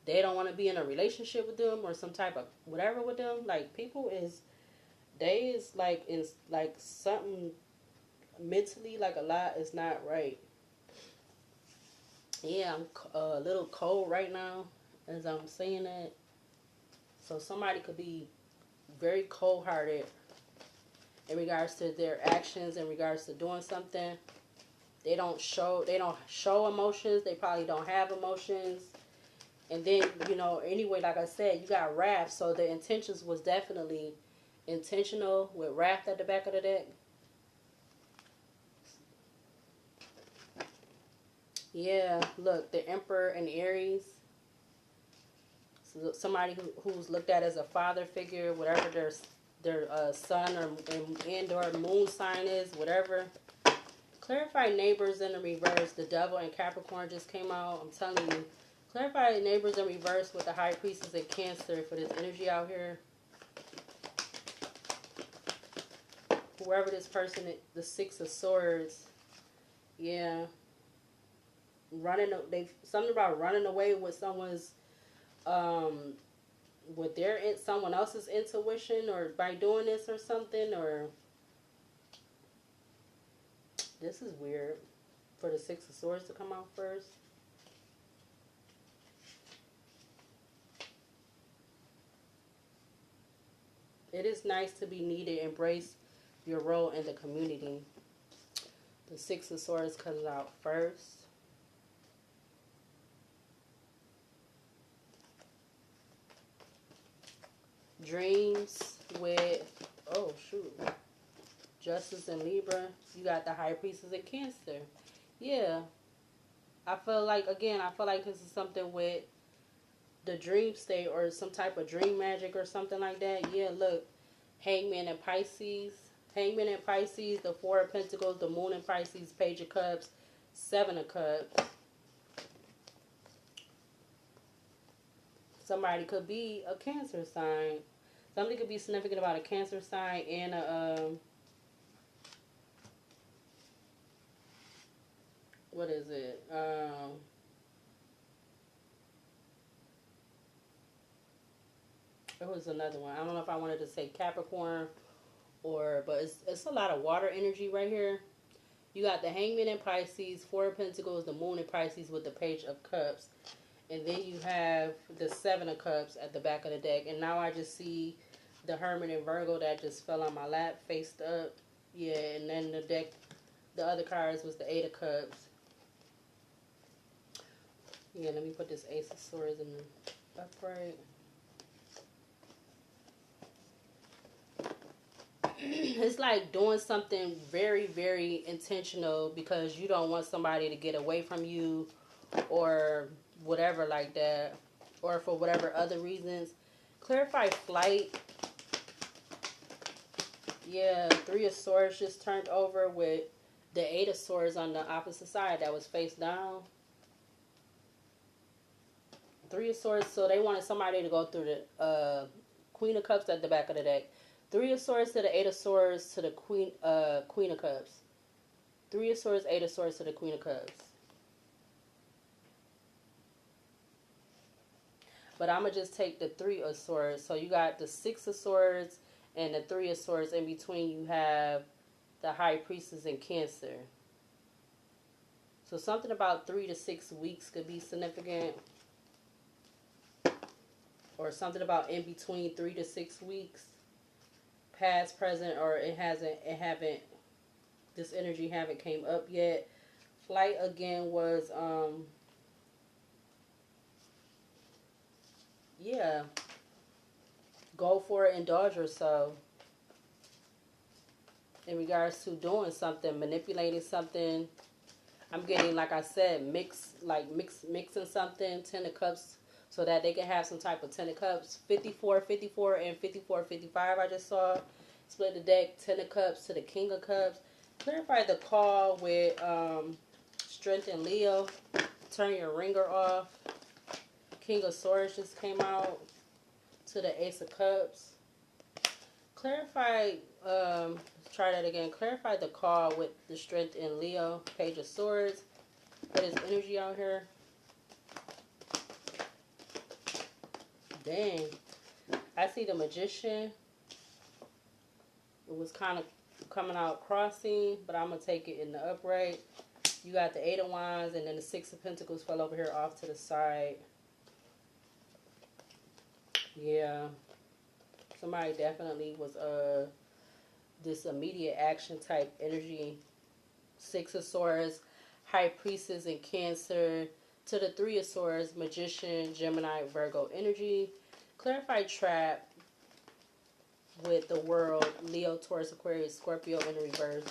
they don't want to be in a relationship with them or some type of whatever with them. Like people is they is like in like something mentally, like a lot is not right. Yeah, I'm a little cold right now as I'm saying that. So somebody could be very cold hearted in regards to their actions, in regards to doing something. They don't show emotions. They probably don't have emotions. And then, anyway, like I said, you got wrath. So the intentions was definitely intentional with wrath at the back of the deck. Yeah, look, the Emperor and Aries. So somebody who's looked at as a father figure, whatever their sun or moon sign is, whatever. Clarify neighbors in the reverse. The Devil and Capricorn just came out. I'm telling you. Clarify neighbors in reverse with the High Priestess and Cancer for this energy out here. Whoever this person is, the Six of Swords. Yeah. Something about running away with someone's with someone else's intuition, or by doing this or something, or this is weird for the Six of Swords to come out first. It is nice to be needed. Embrace your role in the community. The Six of Swords comes out first. Dreams with, oh shoot, Justice and Libra. You got the High Priestess and Cancer. Yeah. I feel like this is something with the dream state or some type of dream magic or something like that. Yeah, look. Hangman and Pisces. Hangman and Pisces, the Four of Pentacles, the Moon and Pisces, Page of Cups, Seven of Cups. Somebody could be a Cancer sign. Something could be significant about a Cancer sign and a, what is it? There was another one. I don't know if I wanted to say Capricorn but it's a lot of water energy right here. You got the Hangman in Pisces, Four of Pentacles, the Moon in Pisces with the Page of Cups. And then you have the Seven of Cups at the back of the deck. And now I just see the Hermit in Virgo that just fell on my lap, faced up. Yeah, and then the other cards was the Eight of Cups. Yeah, let me put this Ace of Swords in the upright. It's like doing something very, very intentional because you don't want somebody to get away from you or whatever like that, or for whatever other reasons. Clarify flight. Yeah, Three of Swords just turned over with the Eight of Swords on the opposite side that was face down. Three of Swords, so they wanted somebody to go through the Queen of Cups at the back of the deck. Three of Swords to the Eight of Swords to the Queen of Cups. Three of Swords, Eight of Swords to the Queen of Cups. But I'm going to just take the Three of Swords. So you got the Six of Swords and the Three of Swords. In between you have the High Priestess and Cancer. So something about 3 to 6 weeks could be significant. Or something about in between 3 to 6 weeks. Past, present, or this energy haven't came up yet. Flight again was, yeah, go for it, indulge yourself. In regards to doing something, manipulating something, I'm getting, like I said, mixing something, 10 of cups, so that they can have some type of 10 of cups. 54, 54, and 54, 55 I just saw. Split the deck, 10 of cups to the King of Cups. Clarify the call with Strength and Leo. Turn your ringer off. King of Swords just came out to the Ace of Cups. Clarify, let's try that again. Clarify the call with the Strength in Leo, Page of Swords. What is energy out here? Dang. I see the Magician. It was kind of coming out crossing, but I'm going to take it in the upright. You got the 8 of Wands, and then the 6 of Pentacles fell over here off to the side. Yeah. Somebody definitely was this immediate action type energy. 6 of Swords, High Priestess in Cancer. To the 3 of Swords, Magician, Gemini, Virgo energy. Clarify trap with the World, Leo, Taurus, Aquarius, Scorpio in the reverse.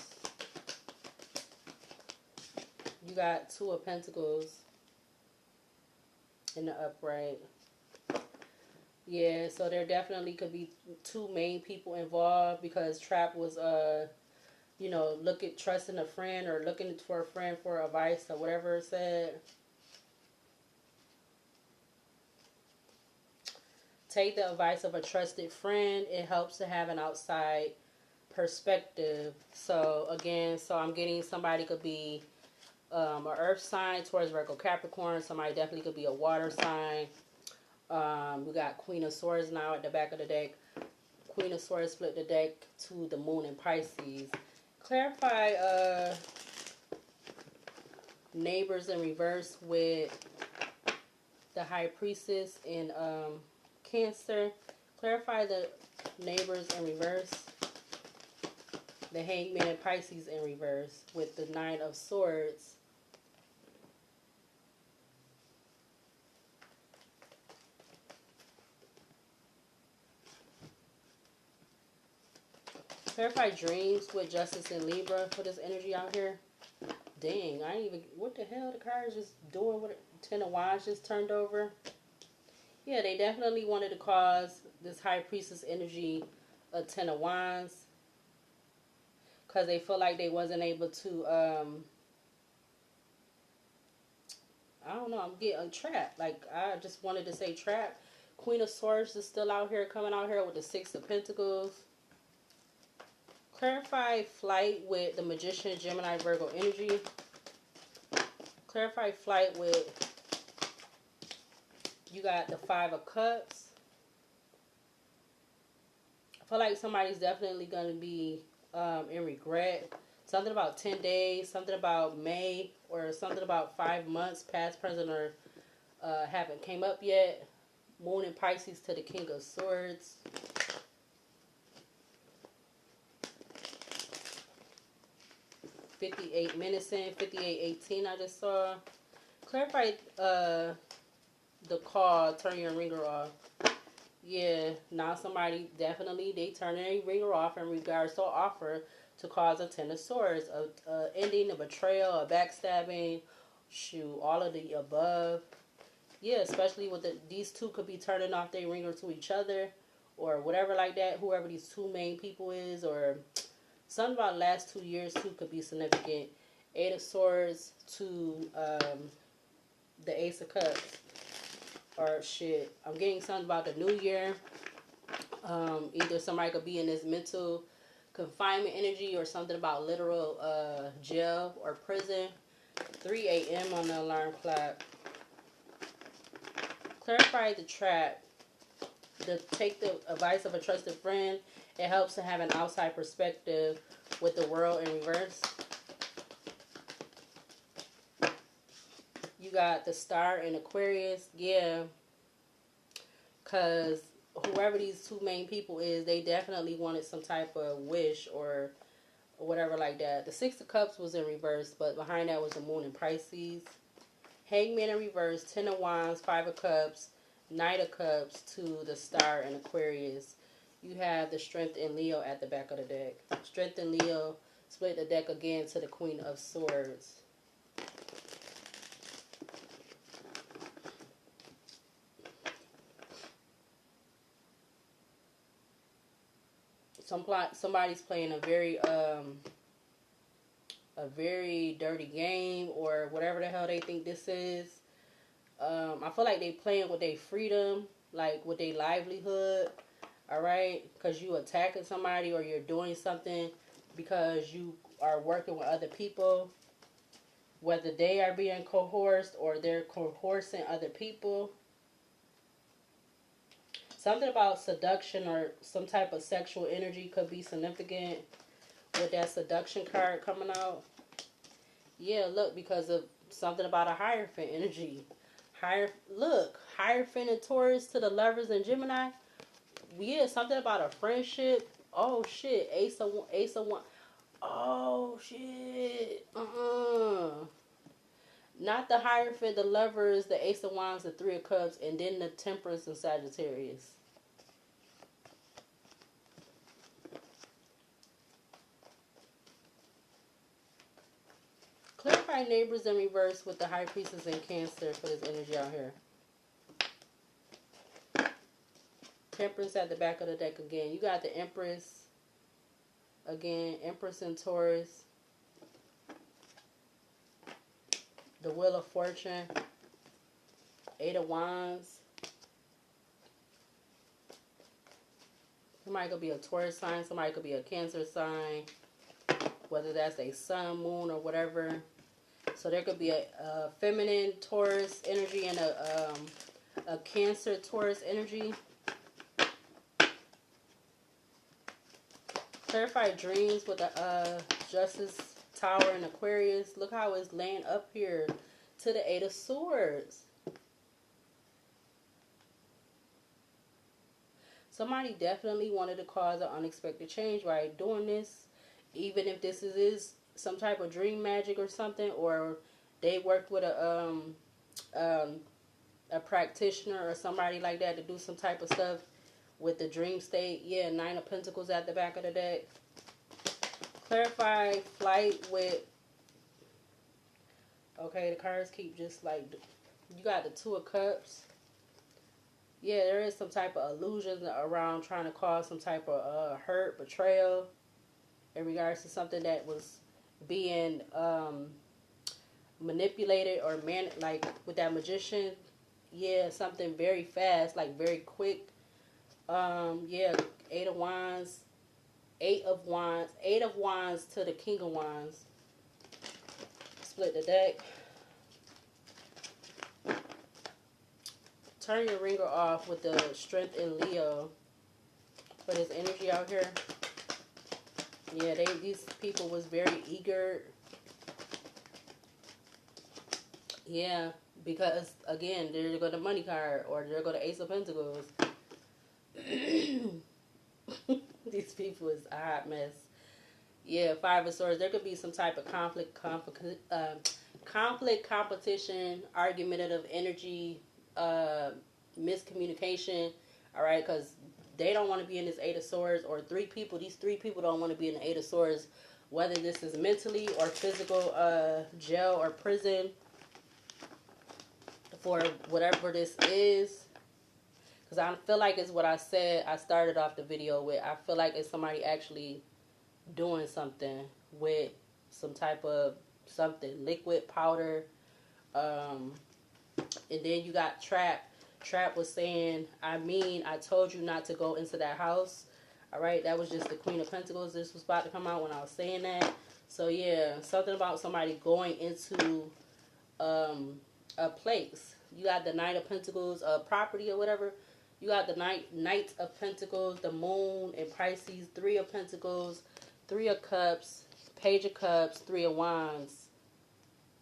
You got 2 of Pentacles in the upright. Yeah, so there definitely could be 2 main people involved, because trap was you know, trusting a friend or looking for a friend for advice or whatever it said. Take the advice of a trusted friend. It helps to have an outside perspective. So again, I'm getting somebody could be an earth sign, Taurus, Virgo, Capricorn. Somebody definitely could be a water sign. We got Queen of Swords now at the back of the deck. Queen of Swords split the deck to the Moon in Pisces. Clarify neighbors in reverse with the High Priestess in Cancer. Clarify the neighbors in reverse. The Hangman in Pisces in reverse with the 9 of Swords. Clarify dreams with Justice in Libra for this energy out here. Dang, I ain't even, what the hell, the card is just doing what 10 of Wands just turned over. Yeah, they definitely wanted to cause this High Priestess energy a 10 of Wands, because they feel like they wasn't able to, I don't know, I'm getting trapped. Like, I just wanted to say trapped. Queen of Swords is still out here, coming out here with the 6 of Pentacles. Clarify flight with the Magician, Gemini, Virgo energy. Clarify flight with, you got the 5 of Cups. I feel like somebody's definitely going to be in regret. Something about 10 days, something about May, or something about 5 months, past, present, or haven't came up yet. Moon in Pisces to the King of Swords. $58 in, 58:18 I just saw. Clarify the call, turn your ringer off. Yeah, now somebody definitely, they turn their ringer off in regards to an offer to cause a 10 of Swords, a ending, a betrayal, a backstabbing, shoot, all of the above. Yeah, especially with these two could be turning off their ringer to each other, or whatever like that, whoever these 2 main people is, or something about the last 2 years too could be significant. 8 of Swords to the Ace of Cups. Or shit, I'm getting something about the new year. Either somebody could be in this mental confinement energy, or something about literal jail or prison. 3 a.m. on the alarm clock. Clarify the trap. Take the advice of a trusted friend. It helps to have an outside perspective with the World in reverse. You got the Star in Aquarius. Yeah. Because whoever these 2 main people is, they definitely wanted some type of wish or whatever like that. The 6 of Cups was in reverse, but behind that was the Moon in Pisces. Hangman in reverse, 10 of Wands, 5 of Cups, Knight of Cups to the Star in Aquarius. You have the Strength in Leo at the back of the deck. Strength in Leo split the deck again to the Queen of Swords. Somebody's playing a very dirty game, or whatever the hell they think this is. I feel like they playing with their freedom, like with their livelihood. All right, because you attacking somebody or you're doing something because you are working with other people, whether they are being coerced or they're coercing other people. Something about seduction or some type of sexual energy could be significant with that seduction card coming out. Yeah, look, because of something about a Hierophant energy. Hierophant and Taurus to the Lovers and Gemini. Yeah, something about a friendship. Oh shit, Ace of One. Oh shit. Not the Hierophant, the Lovers, the Ace of Wands, the Three of Cups, and then the Temperance and Sagittarius. Clarify neighbors in reverse with the High Priestess and Cancer for this energy out here. Temperance at the back of the deck again. You got the Empress. Again, Empress and Taurus. The Wheel of Fortune. Eight of Wands. Somebody could be a Taurus sign. Somebody could be a Cancer sign. Whether that's a sun, moon, or whatever. So there could be a feminine Taurus energy and a Cancer Taurus energy. Clarify dreams with the Justice Tower and Aquarius. Look how it's laying up here to the Eight of Swords. Somebody definitely wanted to cause an unexpected change by doing this. Even if this is some type of dream magic or something, or they worked with a practitioner or somebody like that to do some type of stuff with the dream state. Yeah, Nine of Pentacles at the back of the deck. Clarify flight with... Okay, the cards keep just like... You got the Two of Cups. Yeah, there is some type of illusion around trying to cause some type of hurt, betrayal in regards to something that was being manipulated or like with that Magician. Yeah, something very fast, like very quick. Yeah, Eight of Wands, Eight of Wands to the King of Wands. Split the deck. Turn your ringer off with the Strength in Leo for this energy out here. Yeah, these people was very eager. Yeah, because again, there go the Money card or there go the Ace of Pentacles. These people is a hot mess. Yeah, Five of Swords. There could be some type of conflict, competition, argumentative energy, miscommunication. All right, because they don't want to be in this Eight of Swords, or these three people don't want to be in the Eight of Swords, whether this is mentally or physical, jail or prison, for whatever this is. Because I feel like it's what I said, I started off the video with. I feel like it's somebody actually doing something with some type of something, liquid, powder. And then you got Trap. Trap was saying, I told you not to go into that house. All right, that was just the Queen of Pentacles. This was about to come out when I was saying that. So yeah, something about somebody going into a place. You got the Knight of Pentacles, property or whatever. You got the Knight of Pentacles, the Moon and Pisces, Three of Pentacles, Three of Cups, Page of Cups, Three of Wands,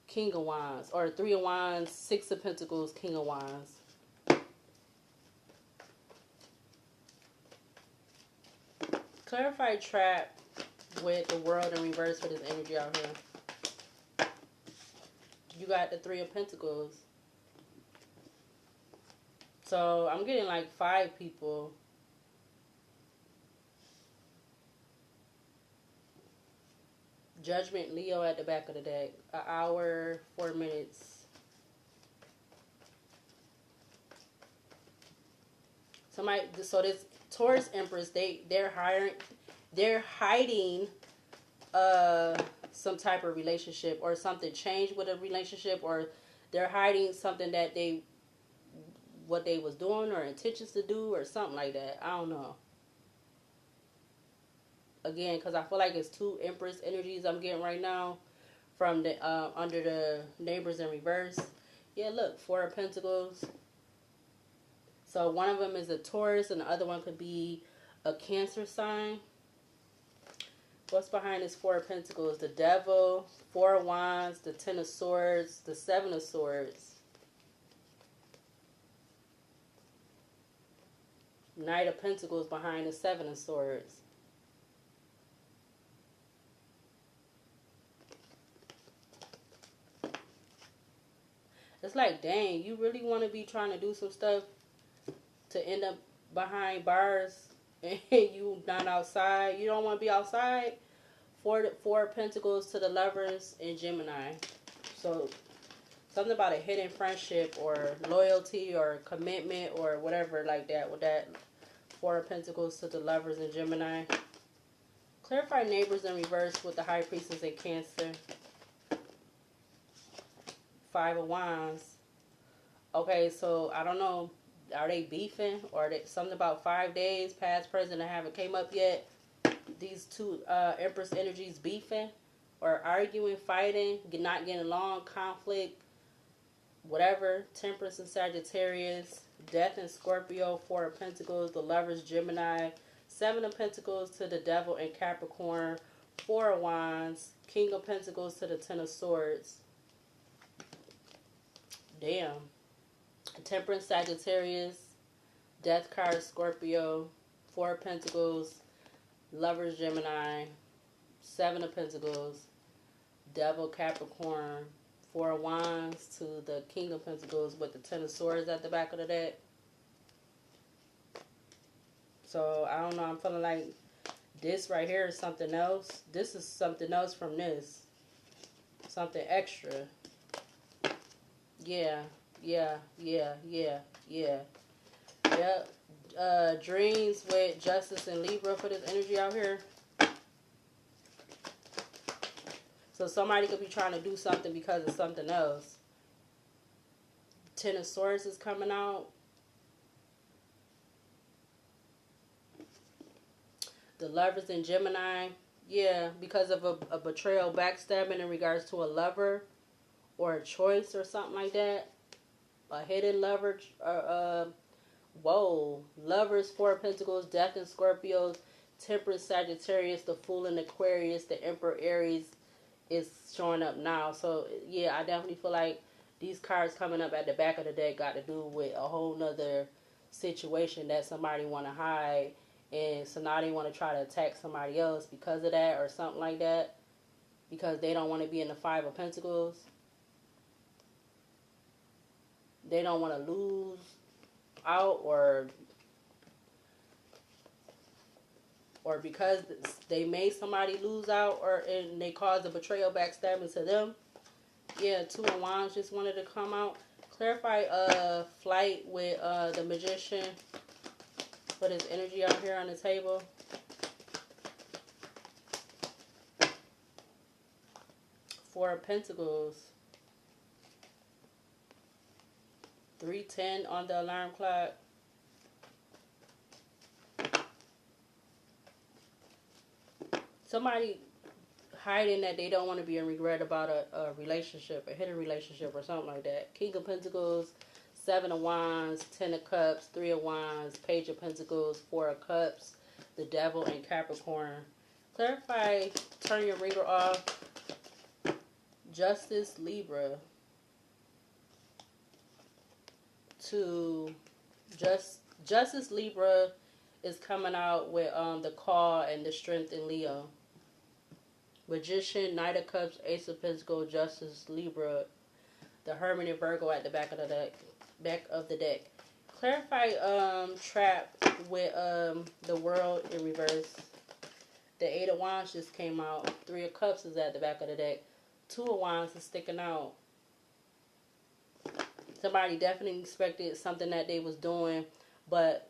King of Wands, or Three of Wands, Six of Pentacles, King of Wands. Clarify Trap with the World in reverse for this energy out here. You got the Three of Pentacles. So I'm getting like 5 people. Judgment Leo at the back of the deck. 1 hour, 4 minutes. Somebody, so this Taurus Empress, they're hiding some type of relationship, or something changed with a relationship, or they're hiding something that what they was doing or intentions to do or something like that. I don't know. Again, because I feel like it's two Empress energies I'm getting right now from the under the neighbors in reverse. Yeah, look, Four of Pentacles. So one of them is a Taurus and the other one could be a Cancer sign. What's behind this Four of Pentacles? The Devil, Four of Wands, the Ten of Swords, the Seven of Swords. Knight of Pentacles behind the Seven of Swords. It's like, dang, you really want to be trying to do some stuff to end up behind bars and you not outside. You don't want to be outside. Four Pentacles to the Lovers in Gemini. So something about a hidden friendship or loyalty or commitment or whatever like that with that Four of Pentacles to the Lovers in Gemini. Clarify neighbors in reverse with the High Priestess in Cancer. Five of Wands. Okay, so I don't know. Are they beefing? Or are they, something about 5 days, past, present, and haven't came up yet? These two Empress energies beefing or arguing, fighting, not getting along, conflict, whatever. Temperance and Sagittarius. Death and Scorpio. Four of Pentacles. The Lovers, Gemini. Seven of Pentacles to the Devil and Capricorn. Four of Wands. King of Pentacles to the Ten of Swords. Damn. Temperance, Sagittarius. Death card, Scorpio. Four of Pentacles. Lovers, Gemini. Seven of Pentacles. Devil, Capricorn. Four of Wands to the King of Pentacles with the Ten of Swords at the back of the deck. So, I don't know. I'm feeling like this right here is something else. This is something else from this. Something extra. Yeah. Yeah. Yep. Dreams with Justice and Libra for this energy out here. So somebody could be trying to do something because of something else. Ten of Swords is coming out. The Lovers in Gemini. Yeah, because of a betrayal, backstabbing in regards to a lover or a choice or something like that. A hidden lover. Whoa. Lovers, Four of Pentacles, Death and Scorpios, Temperance, Sagittarius, the Fool and Aquarius, the Emperor, Aries is showing up now. So, yeah, I definitely feel like these cards coming up at the back of the deck got to do with a whole nother situation that somebody want to hide. And so now they want to try to attack somebody else because of that or something like that. Because they don't want to be in the Five of Pentacles. They don't want to lose out or because they made somebody lose out and they caused a betrayal, backstabbing to them. Yeah, Two of Wands just wanted to come out. Clarify flight with the Magician for this energy out here on the table. Four of Pentacles. 3:10 on the alarm clock. Somebody hiding that they don't want to be in regret about a relationship, a hidden relationship or something like that. King of Pentacles, Seven of Wands, Ten of Cups, Three of Wands, Page of Pentacles, Four of Cups, the Devil and Capricorn. Clarify, turn your ringer off. Justice, Libra. To Justice, Libra is coming out with the Call and the Strength in Leo. Magician, Knight of Cups, Ace of Pentacles, Justice, Libra, the Hermit and Virgo at the back of the deck. Clarify trap with the World in reverse. The Eight of Wands just came out. Three of Cups is at the back of the deck. Two of Wands is sticking out. Somebody definitely expected something that they was doing, but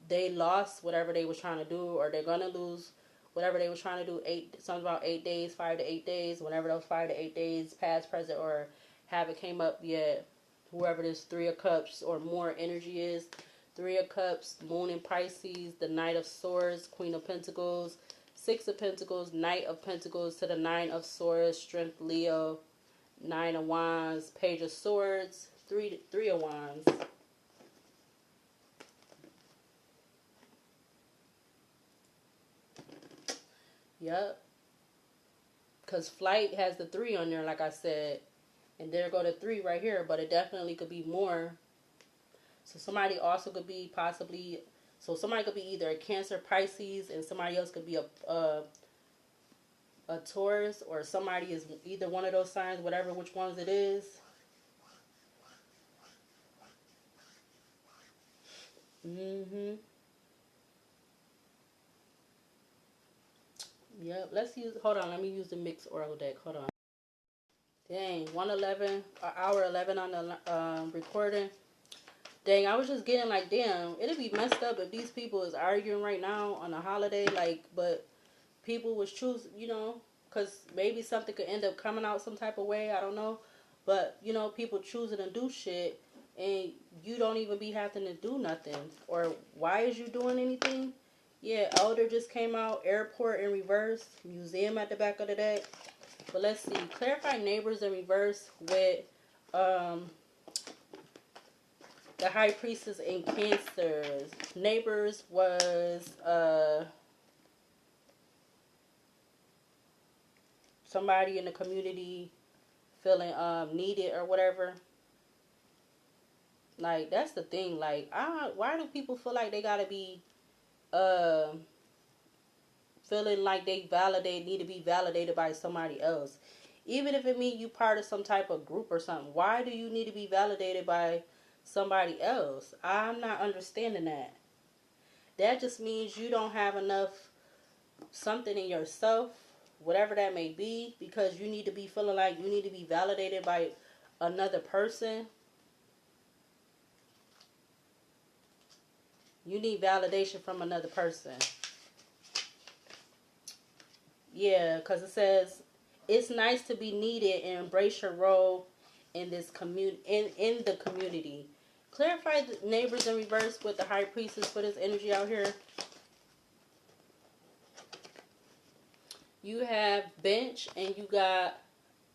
they lost whatever they was trying to do, or they're gonna lose whatever they was trying to do. Something about 8 days, 5 to 8 days. Whenever those 5 to 8 days, past, present, or haven't came up yet. Whoever this Three of Cups or more energy is. Three of Cups, Moon in Pisces, the Knight of Swords, Queen of Pentacles, Six of Pentacles, Knight of Pentacles to the Nine of Swords, Strength Leo, Nine of Wands, Page of Swords, Three of Wands. Yep. Because Flight has the 3 on there, like I said. And there go the 3 right here. But it definitely could be more. So somebody also could be possibly... So somebody could be either a Cancer, Pisces, and somebody else could be a Taurus, or somebody is either one of those signs, whatever which ones it is. Yep. Let's use... Hold on. Let me use the mixed oracle deck. Hold on. Dang. 1:11, hour 11 on the recording. Dang, I was just getting like, damn, it'd be messed up if these people is arguing right now on a holiday, like, but people was choosing, you know, because maybe something could end up coming out some type of way, I don't know, but, you know, people choosing to do shit, and you don't even be having to do nothing, or why is you doing anything? Yeah, Elder just came out, Airport in reverse, Museum at the back of the deck, but let's see, clarify neighbors in reverse with, the High Priestess in Cancers. Neighbors was somebody in the community feeling needed or whatever. Like, that's the thing. Like, why do people feel like they gotta be feeling like they need to be validated by somebody else? Even if it means you part of some type of group or something, why do you need to be validated by somebody else? I'm not understanding that. That just means you don't have enough something in yourself, whatever that may be, because you need to be feeling like you need to be validated by another person. You need validation from another person. Yeah, because it says it's nice to be needed and embrace your role in this in the community. Clarify the neighbors in reverse with the High Priestess for this energy out here. You have Bench and you got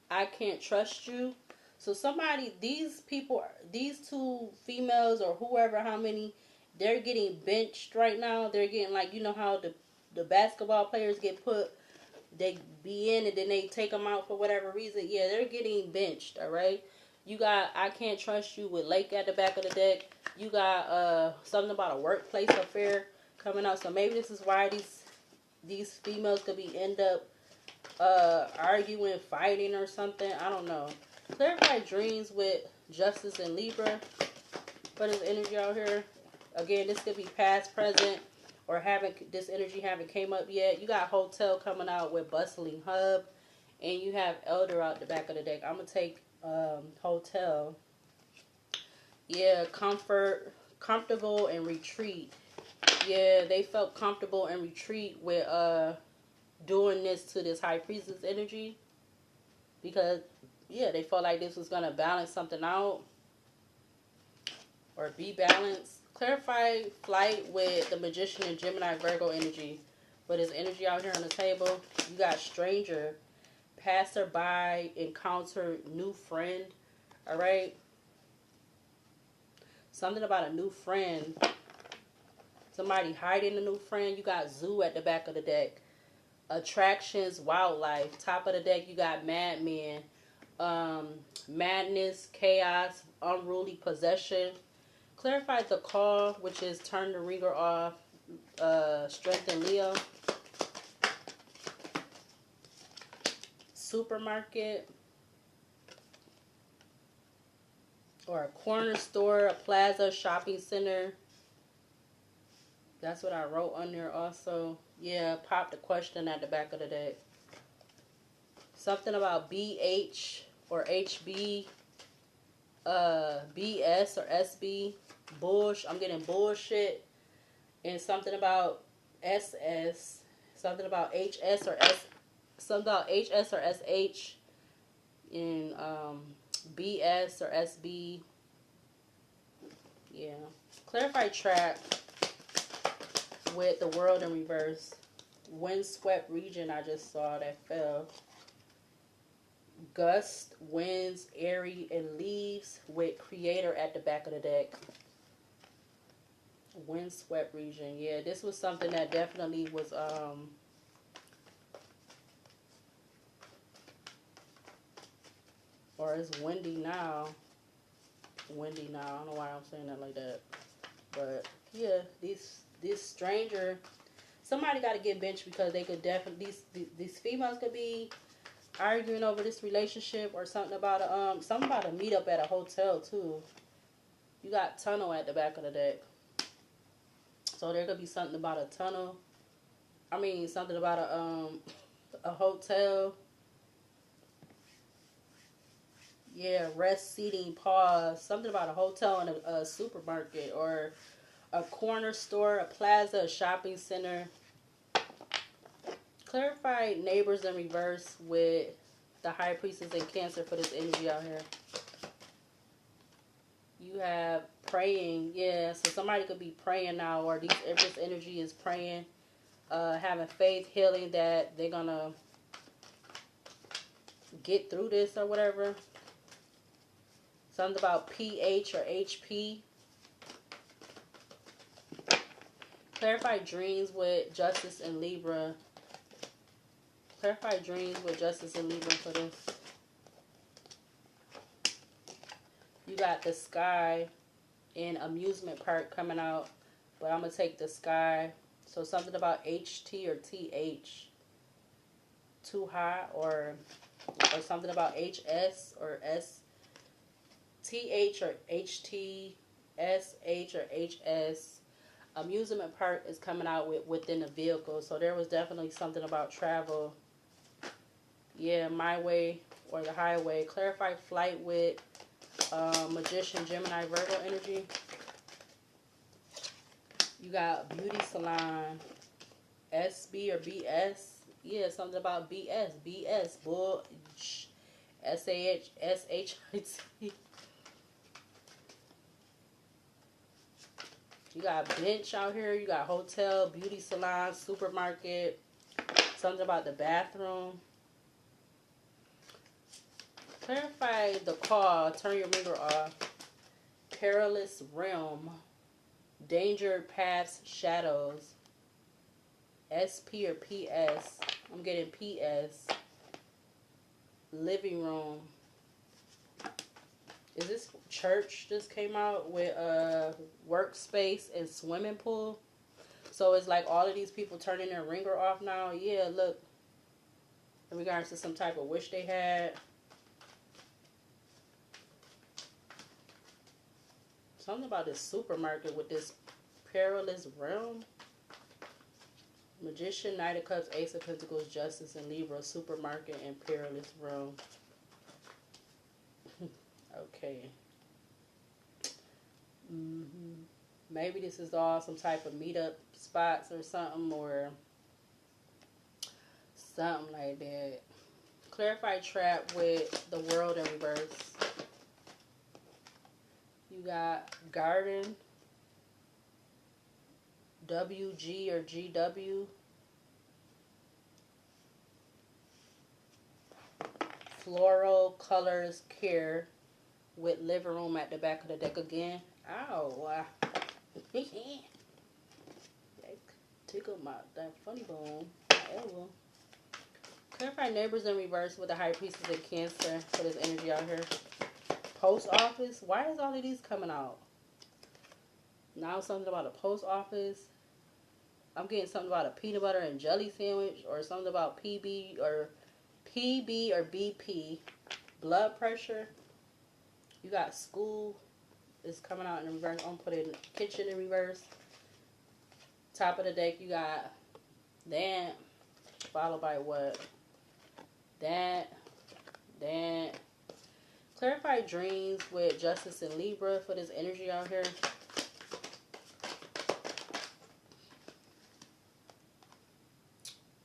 I Can't Trust You. So somebody, these people, these two females or whoever, how many, they're getting benched right now. They're getting like, you know how the basketball players get put, they be in and then they take them out for whatever reason. Yeah, they're getting benched, all right? You got I Can't Trust You with Lake at the back of the deck. You got something about a workplace affair coming out. So maybe this is why these females could be end up arguing, fighting or something. I don't know. Clarify dreams with Justice and Libra for this energy out here. Again, this could be past, present, or this energy haven't came up yet. You got Hotel coming out with Bustling Hub, and you have Elder out the back of the deck. I'm gonna take Hotel. Yeah, comfortable, and retreat. Yeah, they felt comfortable and retreat with doing this to this High Priestess energy, because yeah, they felt like this was gonna balance something out or be balanced. Clarify Flight with the Magician and Gemini Virgo energy. But this energy out here on the table, you got Stranger, Passerby, Encounter, New Friend. All right, something about a new friend. Somebody hiding a new friend. You got Zoo at the back of the deck. Attractions, Wildlife. Top of the deck, you got Madman, Madness, Chaos, Unruly Possession. Clarify the Call, which is Turn the Ringer Off, Strength and Leo. Supermarket, or a corner store, a plaza, shopping center. That's what I wrote on there also. Yeah, pop the question at the back of the deck. Something about BH or HB, BS or SB. I'm getting bullshit. And something about SS. Something about HS or S. Something about HS or SH. And BS or SB. Yeah. Clarify trap with the world in reverse. Windswept region I just saw that fell. Gust, winds, airy, and leaves with creator at the back of the deck. Windswept region. Yeah, this was something that definitely was or it's windy now. Windy now. I don't know why I'm saying that like that. But yeah, this stranger, somebody got to get benched because they could definitely these females could be arguing over this relationship or something about a meetup at a hotel too. You got tunnel at the back of the deck, so there could be something about a tunnel. I mean something about a hotel. Yeah, rest, seating, pause. Something about a hotel and a supermarket or a corner store, a plaza, a shopping center. Clarify neighbors in reverse with the high priestess in Cancer for this energy out here. You have praying, yeah. So somebody could be praying now, or if this energy is praying, having faith, healing that they're gonna get through this or whatever. Something about pH or HP. Clarify dreams with Justice and Libra. Clarify dreams with Justice and Libra for this. You got the sky in amusement park coming out, but I'm going to take the sky. So something about HT or TH. Too high or something about HS or STH or HT, SH or HS. Amusement park is coming out within the vehicle. So there was definitely something about travel. Yeah, my way or the highway. Clarify flight with Magician, Gemini, Virgo energy. You got beauty salon, SB or BS. Yeah, something about BS, bull, SAH, SHIT. You got bench out here. You got hotel, beauty salon, supermarket. Something about the bathroom. Clarify the call. Turn your ringer off. Perilous realm. Danger paths, shadows. SP or PS. I'm getting PS. Living room. Is this church just came out with a workspace and swimming pool? So it's like all of these people turning their ringer off now. Yeah, look. In regards to some type of wish they had. Something about this supermarket with this perilous realm. Magician, Knight of Cups, Ace of Pentacles, Justice, and Libra, supermarket, and perilous realm. Okay. Maybe this is all some type of meetup spots or something, or something like that. Clarify trap with the world in reverse. You got garden, WG or GW. Floral colors care with living room at the back of the deck again. Ow. That tickled that funny bone. However. Clarify neighbors in reverse with the high priestess in Cancer for this energy out here. Post office. Why is all of these coming out? Now something about a post office. I'm getting something about a peanut butter and jelly sandwich, or something about PB or BP. Blood pressure. You got school is coming out in reverse. I'm putting kitchen in reverse. Top of the deck, you got that, followed by what? That. Clarify dreams with Justice and Libra for this energy out here.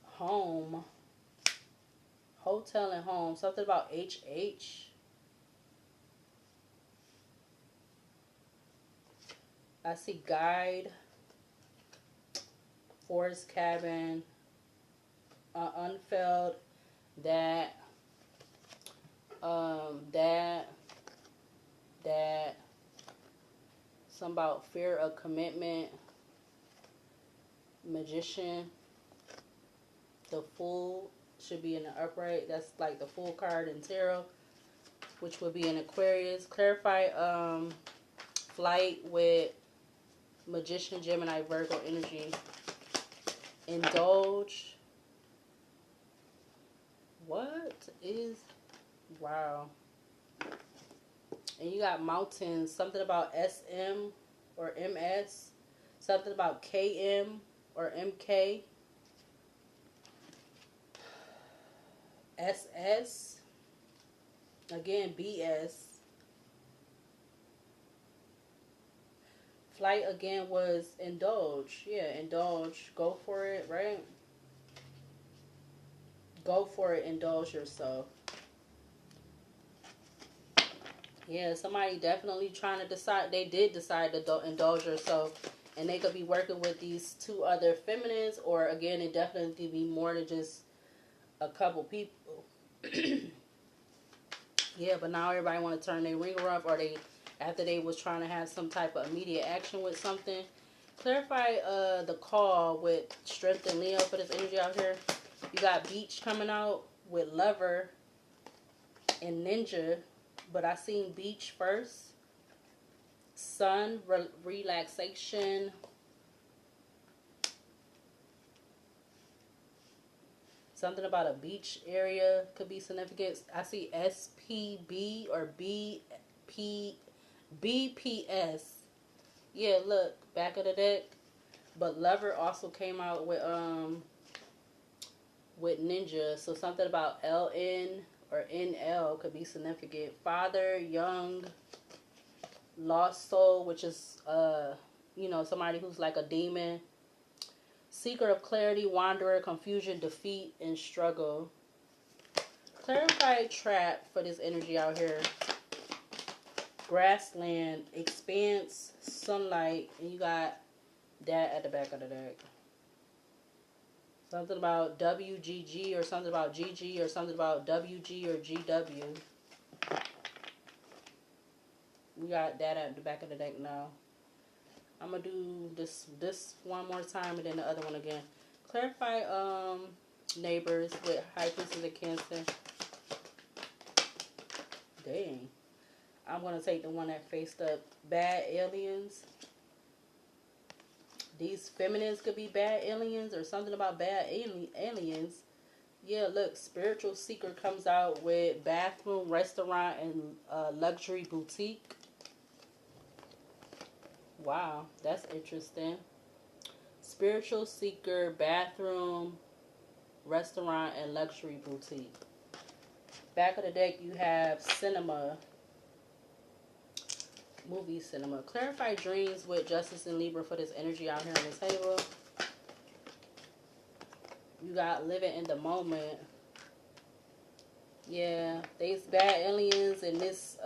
Home. Hotel and home. Something about HH. I see guide, forest cabin, unfilled, that, that, that, some about fear of commitment, magician, the fool should be in the upright. That's like the fool card in tarot, which would be in Aquarius. Clarify flight with magician, Gemini, Virgo energy. Indulge. What is, wow. And you got mountains, something about SM or MS, something about KM or MK, SS, again BS. Flight again was indulge. Yeah, indulge. Go for it, right? Go for it, indulge yourself. Yeah, somebody definitely trying to decide. They did decide to indulge yourself. And they could be working with these two other feminines. Or again, it definitely be more than just a couple people. Yeah, but now everybody want to turn their ringer up. Or they, after they was trying to have some type of immediate action with something. Clarify the call with strength and Leo for this energy out here. You got beach coming out with lover and ninja. But I seen beach first. Sun, relaxation. Something about a beach area could be significant. I see SPB or BPS. Yeah, look, back of the deck. But lover also came out with ninja. So something about LN or NL could be significant. Father, young, lost soul, which is somebody who's like a demon. Seeker of clarity, wanderer, confusion, defeat, and struggle. Clarify trap for this energy out here. Grassland, expanse, sunlight, and you got that at the back of the deck. Something about WGG or something about GG or something about WG or GW. We got that at the back of the deck now. I'm going to do this one more time and then the other one again. Clarify neighbors with high priestess of Cancer. Dang. I'm going to take the one that faced up. Bad aliens. These feminines could be bad aliens or something about bad aliens. Yeah, look, spiritual seeker comes out with bathroom, restaurant, and luxury boutique. Wow, that's interesting. Spiritual seeker, bathroom, restaurant, and luxury boutique. Back of the deck, you have cinema. Movie cinema. Clarify dreams with Justice and Libra for this energy out here on the table. You got living in the moment. Yeah, these bad aliens and this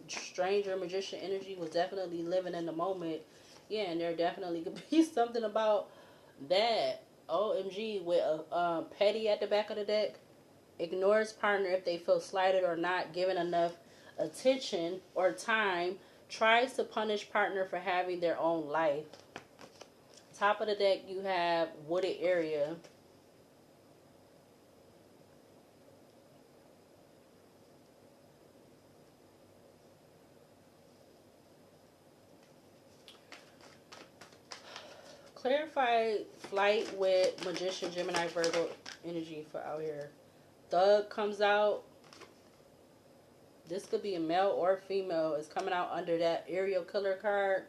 stranger magician energy was definitely living in the moment. Yeah, and there definitely could be something about that. OMG, with a petty at the back of the deck. Ignores partner if they feel slighted or not given enough attention or time. Tries to punish partner for having their own life. Top of the deck, you have wooded area. Clarify flight with magician, Gemini, Virgo energy for out here. Thug comes out. This could be a male or female. It's coming out under that aerial killer card.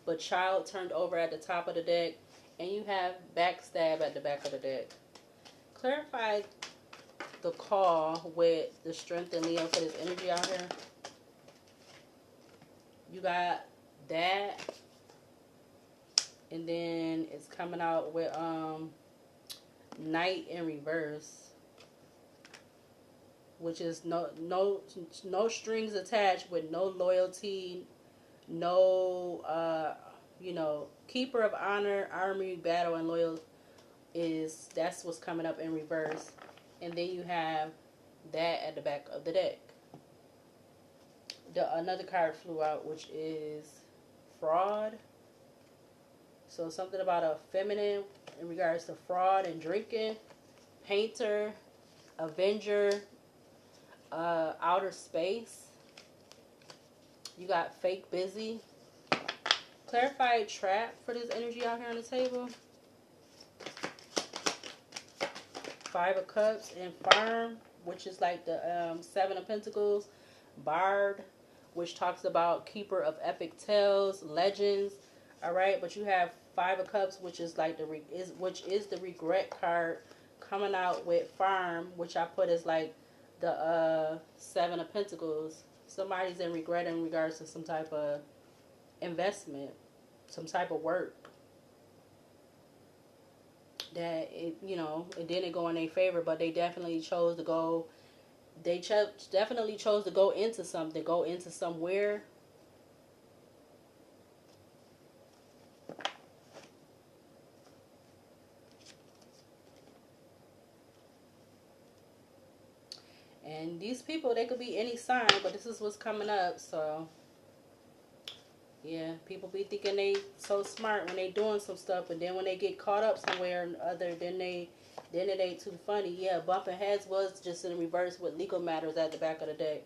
But child turned over at the top of the deck. And you have backstab at the back of the deck. Clarify the call with the strength and Leo for this energy out here. You got that. And then it's coming out with Knight in reverse, which is no strings attached, with no loyalty, no You know, Keeper of Honor, Army, Battle, and Loyal that's what's coming up in reverse. And then you have that at the back of the deck. Another card flew out, which is Fraud. So something about a feminine in regards to fraud and drinking. Painter, Avenger, Outer Space. You got Fake Busy. Clarified Trap for this energy out here on the table. Five of Cups and Firm, which is like the Seven of Pentacles. Bard, which talks about Keeper of Epic Tales, Legends. All right, but you have Five of Cups, which is like which is the regret card, coming out with Firm, which I put as like the Seven of Pentacles. Somebody's in regret in regards to some type of investment, some type of work that it didn't go in their favor, but they definitely chose to go. They definitely chose to go into something, go into somewhere. And these people, they could be any sign, but this is what's coming up. So yeah, people be thinking they so smart when they doing some stuff, but then when they get caught up somewhere or other, then it ain't too funny. Yeah, bumping heads was just in reverse with legal matters at the back of the deck.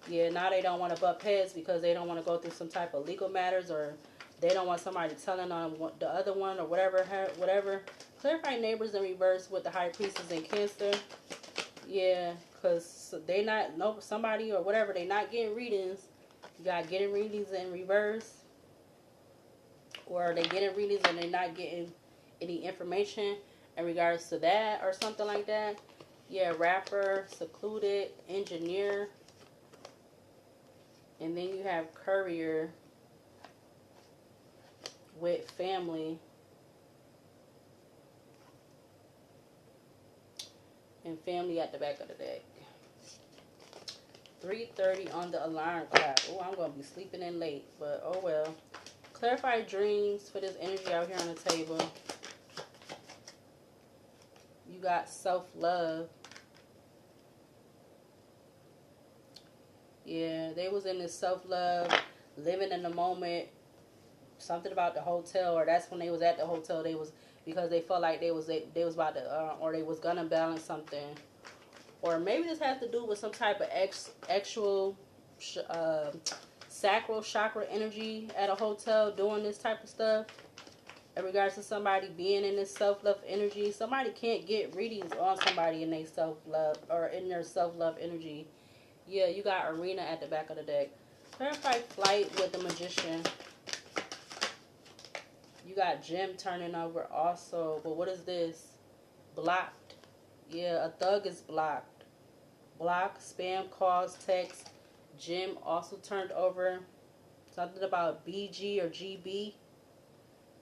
Yeah, now they don't want to bump heads because they don't want to go through some type of legal matters, or they don't want somebody telling on the other one, or whatever. Clarify neighbors in reverse with the High Priestess in Cancer. Yeah, because they not, somebody or whatever, they not getting readings. You got getting readings in reverse, or they getting readings and they not getting any information in regards to that or something like that. Yeah, Rapper, Secluded, Engineer, and then you have Courier with Family, and Family at the back of the deck. 3:30 on the alarm clock. Oh, I'm going to be sleeping in late, but oh well. Clarify dreams for this energy out here on the table. You got self-love. Yeah, they was in this self-love, living in the moment. Something about the hotel, or that's when they was at the hotel. They was, because they felt like they was about to, or they was gonna balance something. Or maybe this has to do with some type of actual sacral chakra energy at a hotel doing this type of stuff. In regards to somebody being in this self-love energy. Somebody can't get readings on somebody in their self-love or in their self-love energy. Yeah, you got Arena at the back of the deck. Clarify Flight with the Magician. You got Gem turning over also. But what is this? Blocked. Yeah, a thug is blocked. Block, spam calls, text. Gem also turned over. Something about BG or GB.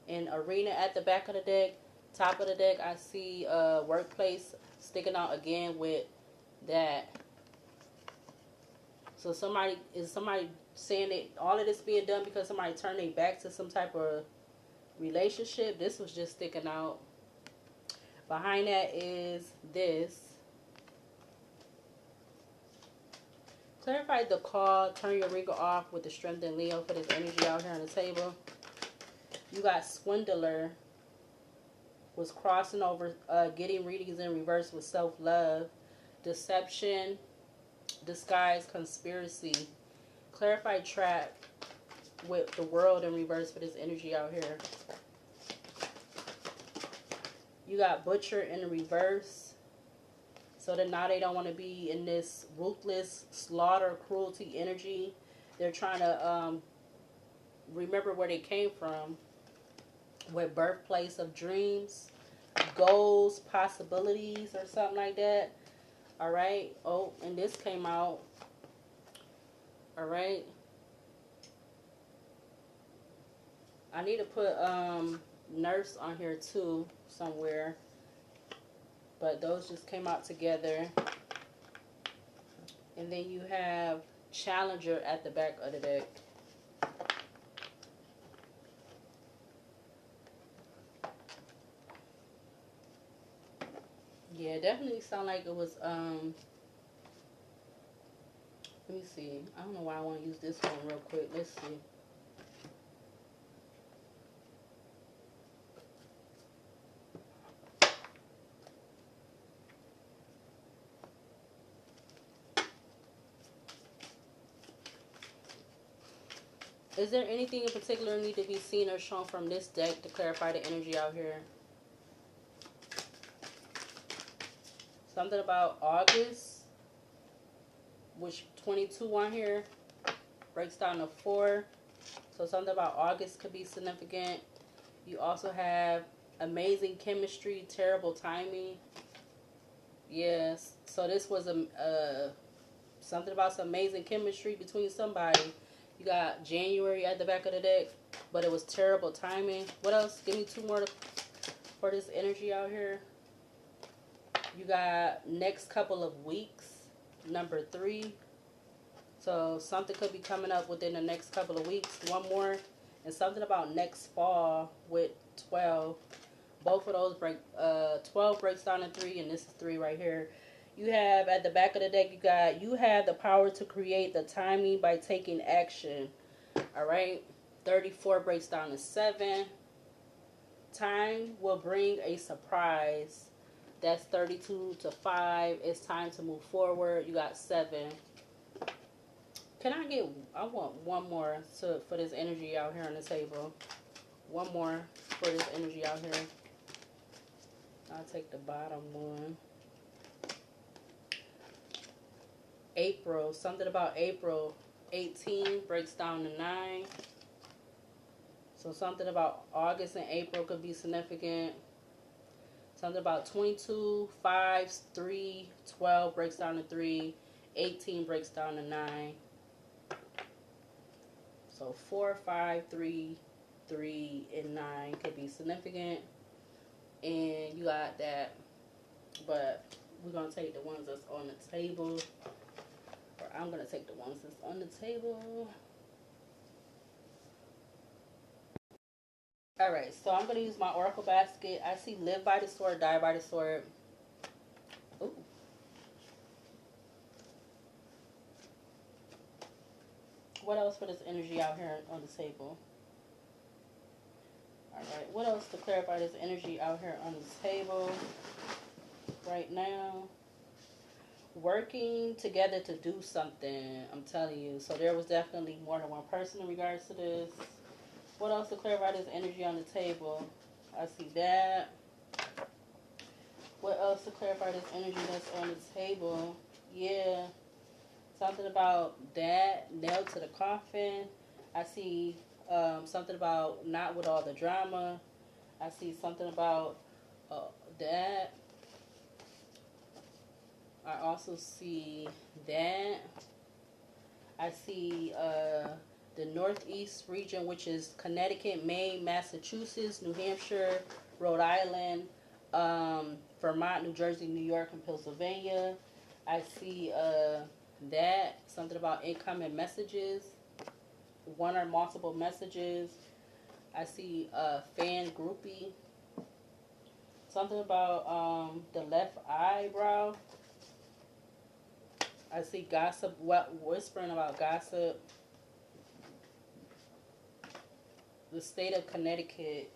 And Arena at the back of the deck. Top of the deck, I see Workplace sticking out again with that. So somebody saying that all of this being done because somebody turned their back to some type of relationship. This was just sticking out. Behind that is this. Clarify the call. Turn your Ringer off with the Strength in Leo for this energy out here on the table. You got Swindler. Was crossing over, getting readings in reverse with self-love. Deception. Disguise. Conspiracy. Clarify Trap with the World in reverse for this energy out here. You got Butcher in the reverse. So that now they don't want to be in this ruthless slaughter, cruelty energy. They're trying to remember where they came from. With Birthplace of Dreams, Goals, Possibilities, or something like that. Alright. Oh, and this came out. Alright. I need to put Nurse on here too somewhere. But those just came out together. And then you have Challenger at the back of the deck. Yeah, it definitely sound like it was let me see. I don't know why I want to use this one real quick. Let's see. Is there anything in particular need to be seen or shown from this deck to clarify the energy out here? Something about August, which 22 on here breaks down to 4. So something about August could be significant. You also have amazing chemistry, terrible timing. Yes. So this was something about some amazing chemistry between somebody. You got January at the back of the deck, but it was terrible timing. What else? Give me 2 more for this energy out here. You got next couple of weeks, number 3. So something could be coming up within the next couple of weeks. 1 more. And something about next fall with 12. Both of those 12 breaks down to 3, and this is 3 right here. You have at the back of the deck, you have the power to create the timing by taking action. All right. 34 breaks down to 7. Time will bring a surprise. That's 32 to 5. It's time to move forward. You got 7. I want 1 more for this energy out here on the table. 1 more for this energy out here. I'll take the bottom one. April. Something about April. 18 breaks down to 9. So something about August and April could be significant. Something about 22, 5, 3, 12 breaks down to 3. 18 breaks down to 9. So 4, 5, 3, 3, and 9 could be significant. And you got that. But we're going to take the ones that's on the table. Or I'm going to take the ones that's on the table. Alright, so I'm going to use my Oracle basket. I see live by the sword, die by the sword. Ooh. What else for this energy out here on the table? Alright, what else to clarify this energy out here on the table right now? Working together to do something, I'm telling you. So there was definitely more than 1 person in regards to this. What else to clarify this energy on the table? I see that. What else to clarify this energy that's on the table? Yeah. Something about that, nailed to the coffin. I see something about not with all the drama. I see something about that. I also see that. I see the Northeast region, which is Connecticut, Maine, Massachusetts, New Hampshire, Rhode Island, Vermont, New Jersey, New York, and Pennsylvania. I see that. Something about incoming messages. 1 or multiple messages. I see fan groupie. Something about the left eyebrow. I see gossip, whispering about gossip. The state of Connecticut.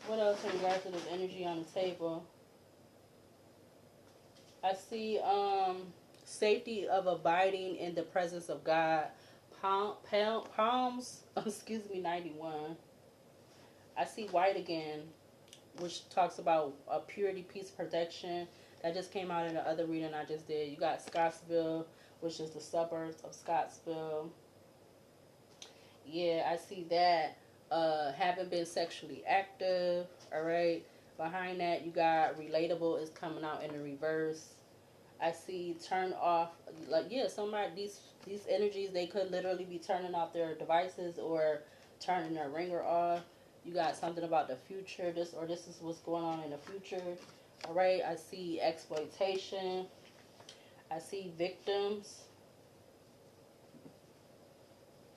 What else in regards to this energy on the table? I see safety of abiding in the presence of God. Palms, excuse me, 91. I see white again, which talks about purity, peace, protection. That just came out in the other reading I just did. You got Scottsville, which is the suburbs of Scottsville. Yeah, I see that. Haven't been sexually active. All right. Behind that, you got relatable is coming out in the reverse. I see turn off. Like, yeah, somebody, these energies, they could literally be turning off their devices or turning their ringer off. You got something about the future. This is what's going on in the future. All right. I see exploitation. I see victims.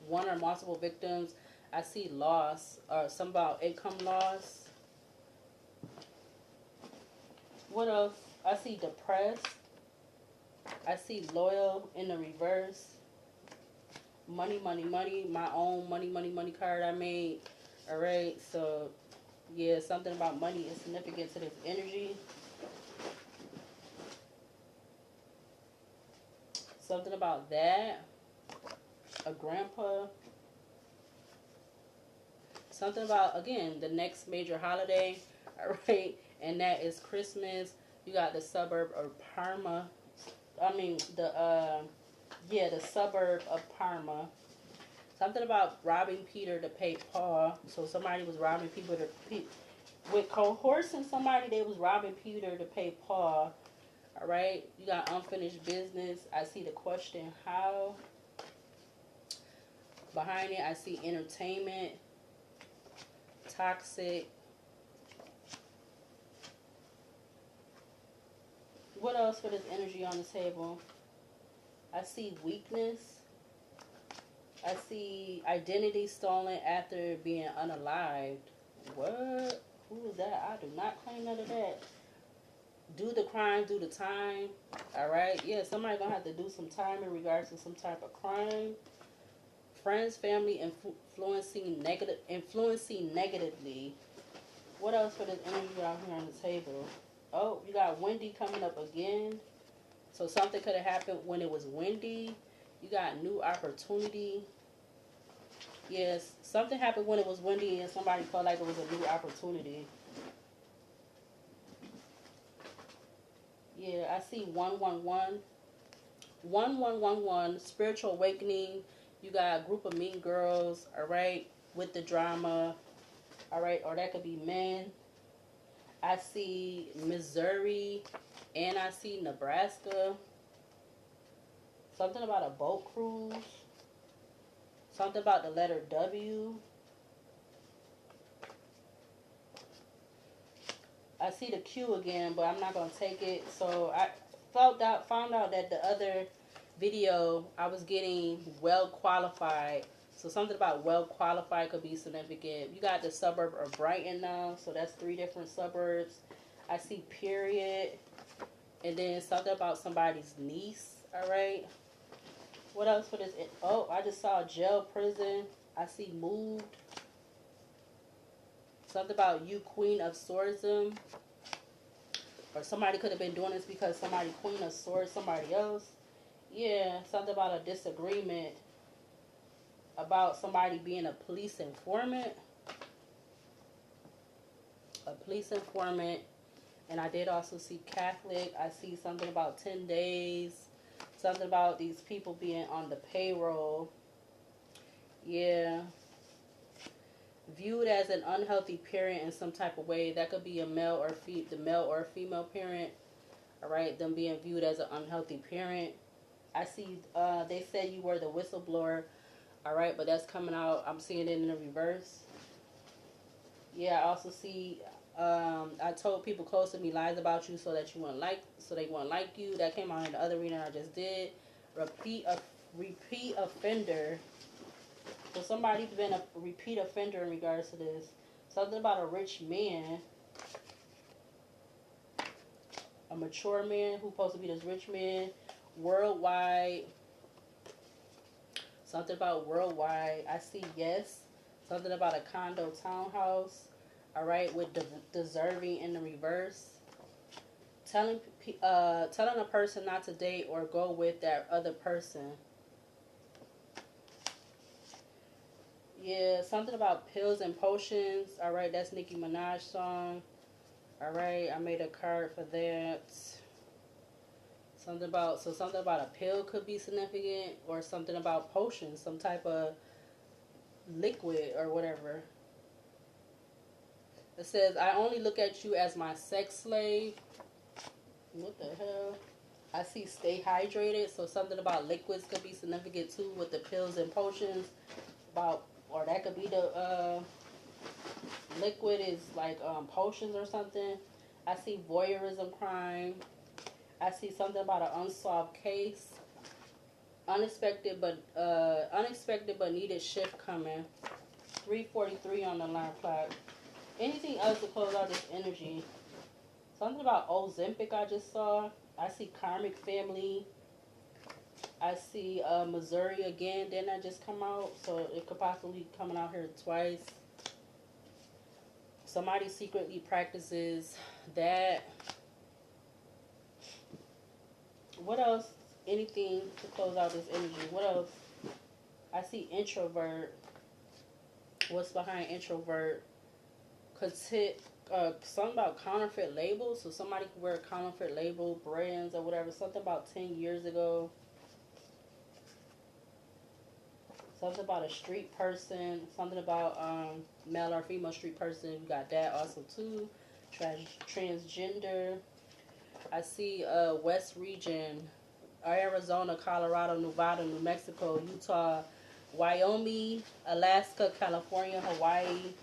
1 or multiple victims. I see loss or some about income loss. What else? I see depressed. I see loyal in the reverse. Money, money, money. My own money, money, money card I made. All right. So yeah, something about money is significant to this energy. Something about that. A grandpa. Something about, again, the next major holiday. All right. And that is Christmas. You got the suburb of Parma. I mean, the suburb of Parma. Something about robbing Peter to pay Paul. So somebody was robbing people with coercing somebody. They was robbing Peter to pay Paul. All right. You got unfinished business. I see the question how. Behind it, I see entertainment, toxic. What else for this energy on the table? I see weakness. I see identity stolen after being unalived. What? Who is that? I do not claim none of that. Do the crime, do the time. All right. Yeah, somebody gonna have to do some time in regards to some type of crime. Friends, family, influencing negatively. What else for this energy out here on the table? Oh, you got windy coming up again. So something could have happened when it was windy. You got new opportunity. Yes, something happened when it was windy and somebody felt like it was a new opportunity. Yeah, I see 111. 1111, spiritual awakening. You got a group of mean girls, all right, with the drama, all right, or that could be men. I see Missouri and I see Nebraska. Something about a boat cruise. Something about the letter W. I see the Q again, but I'm not going to take it. So I found out that the other video I was getting well qualified. So something about well qualified could be significant. You got the suburb of Brighton now, so that's 3 different suburbs. I see period, and then something about somebody's niece. All right. What else for this? Oh, I just saw jail, prison. I see moved. Something about you, Queen of Swordsm. Or somebody could have been doing this because somebody Queen of Swords, somebody else. Yeah, something about a disagreement. About somebody being a police informant. A police informant. And I did also see Catholic. I see something about 10 days. Something about these people being on the payroll. Yeah. Viewed as an unhealthy parent in some type of way. That could be a male or the male or female parent. All right, them being viewed as an unhealthy parent. I see they said you were the whistleblower. All right, but that's coming out. I'm seeing it in the reverse. Yeah, I also see I told people close to me lies about you so that you wouldn't like, so they wouldn't like you. That came out in the other reading I just did. Repeat offender. So somebody's been a repeat offender in regards to this. Something about a rich man. A mature man who's supposed to be this rich man. Worldwide. Something about worldwide. I see yes. Something about a condo townhouse. All right, with deserving in the reverse. Telling a person not to date or go with that other person. Yeah, something about pills and potions. All right, that's Nicki Minaj song. All right, I made a card for that. Something about a pill could be significant, or something about potions, some type of liquid or whatever. It says, I only look at you as my sex slave. What the hell? I see stay hydrated, so something about liquids could be significant too with the pills and potions. Or that could be the liquid is like potions or something. I see voyeurism crime. I see something about an unsolved case. Unexpected but needed shift coming. 3:43 on the alarm clock. Anything else to close out this energy? Something about Ozempic I just saw. I see karmic family. I see Missouri again. Didn't that just come out? So it could possibly be coming out here twice. Somebody secretly practices that. What else? Anything to close out this energy? What else? I see introvert. What's behind introvert? Something about counterfeit labels. So somebody could wear a counterfeit label, brands or whatever. Something about 10 years ago. Something about a street person. Something about male or female street person. You got that also too. Transgender. I see West region. Arizona, Colorado, Nevada, New Mexico, Utah, Wyoming, Alaska, California, Hawaii,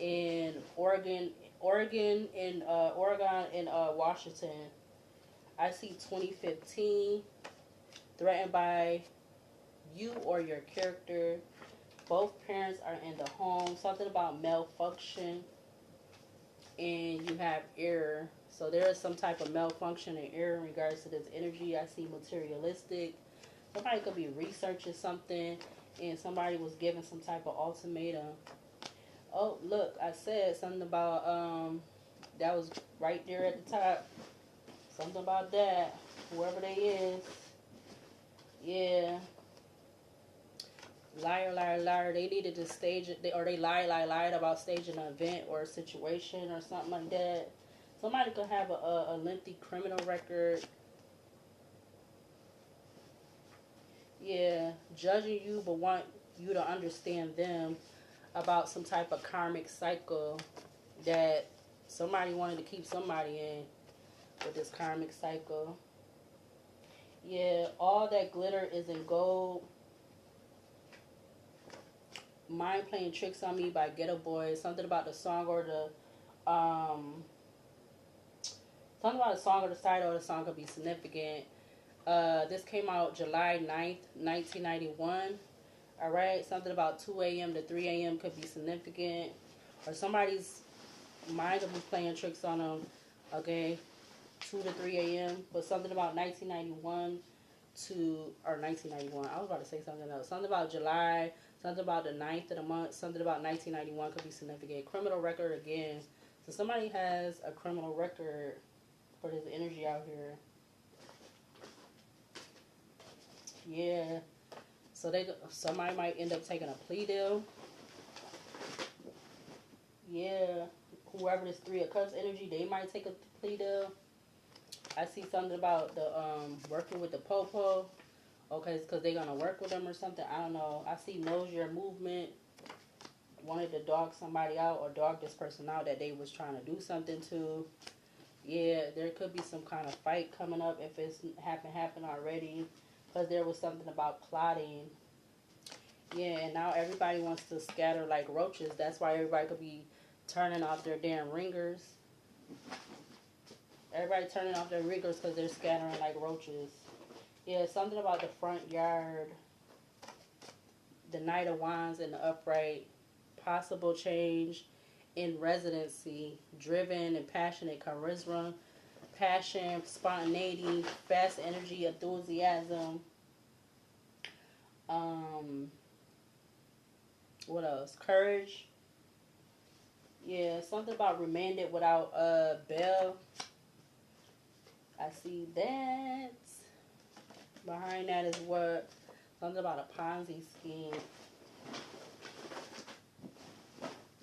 and Oregon, and Washington. I see 2015, threatened by you or your character. Both parents are in the home. Something about malfunction, and you have error. So there is some type of malfunction and error in regards to this energy. I see materialistic. Somebody could be researching something, and somebody was given some type of ultimatum. Oh, look, I said something about that was right there at the top. Something about that. Whoever they is. Yeah. Liar, liar, liar. They needed to stage it, or they lied about staging an event or a situation or something like that. Somebody could have a lengthy criminal record. Yeah, judging you but want you to understand them about some type of karmic cycle that somebody wanted to keep somebody in with this karmic cycle. Yeah, all that glitter is in gold. Mind playing tricks on me by Ghetto Boys. Something about the song or the something about the song or the title of the song could be significant. This came out July 9th, 1991. All right, something about 2 a.m. to 3 a.m. could be significant. Or somebody's mind could be playing tricks on them. Okay, 2 to 3 a.m. But something about 1991 or 1991. I was about to say something else. Something about July, something about the 9th of the month, something about 1991 could be significant. Criminal record again. So somebody has a criminal record for this energy out here. Yeah. So somebody might end up taking a plea deal. Yeah. Whoever this Three of Cups energy, they might take a plea deal. I see something about the working with the popo. Okay, it's because they're gonna work with them or something. I don't know. I see knows your movement. Wanted to dog somebody out or dog this person out that they was trying to do something to. Yeah, there could be some kind of fight coming up if it's happened already. Because there was something about plotting. Yeah, and now everybody wants to scatter like roaches. That's why everybody could be turning off their damn ringers. Everybody turning off their ringers because they're scattering like roaches. Yeah, something about the front yard. The Knight of Wands and the upright. Possible change in residency. Driven and passionate charisma. Passion, spontaneity, fast energy, enthusiasm. What else? Courage. Yeah, something about remanded without bail. I see that. Behind that is what? Something about a Ponzi scheme.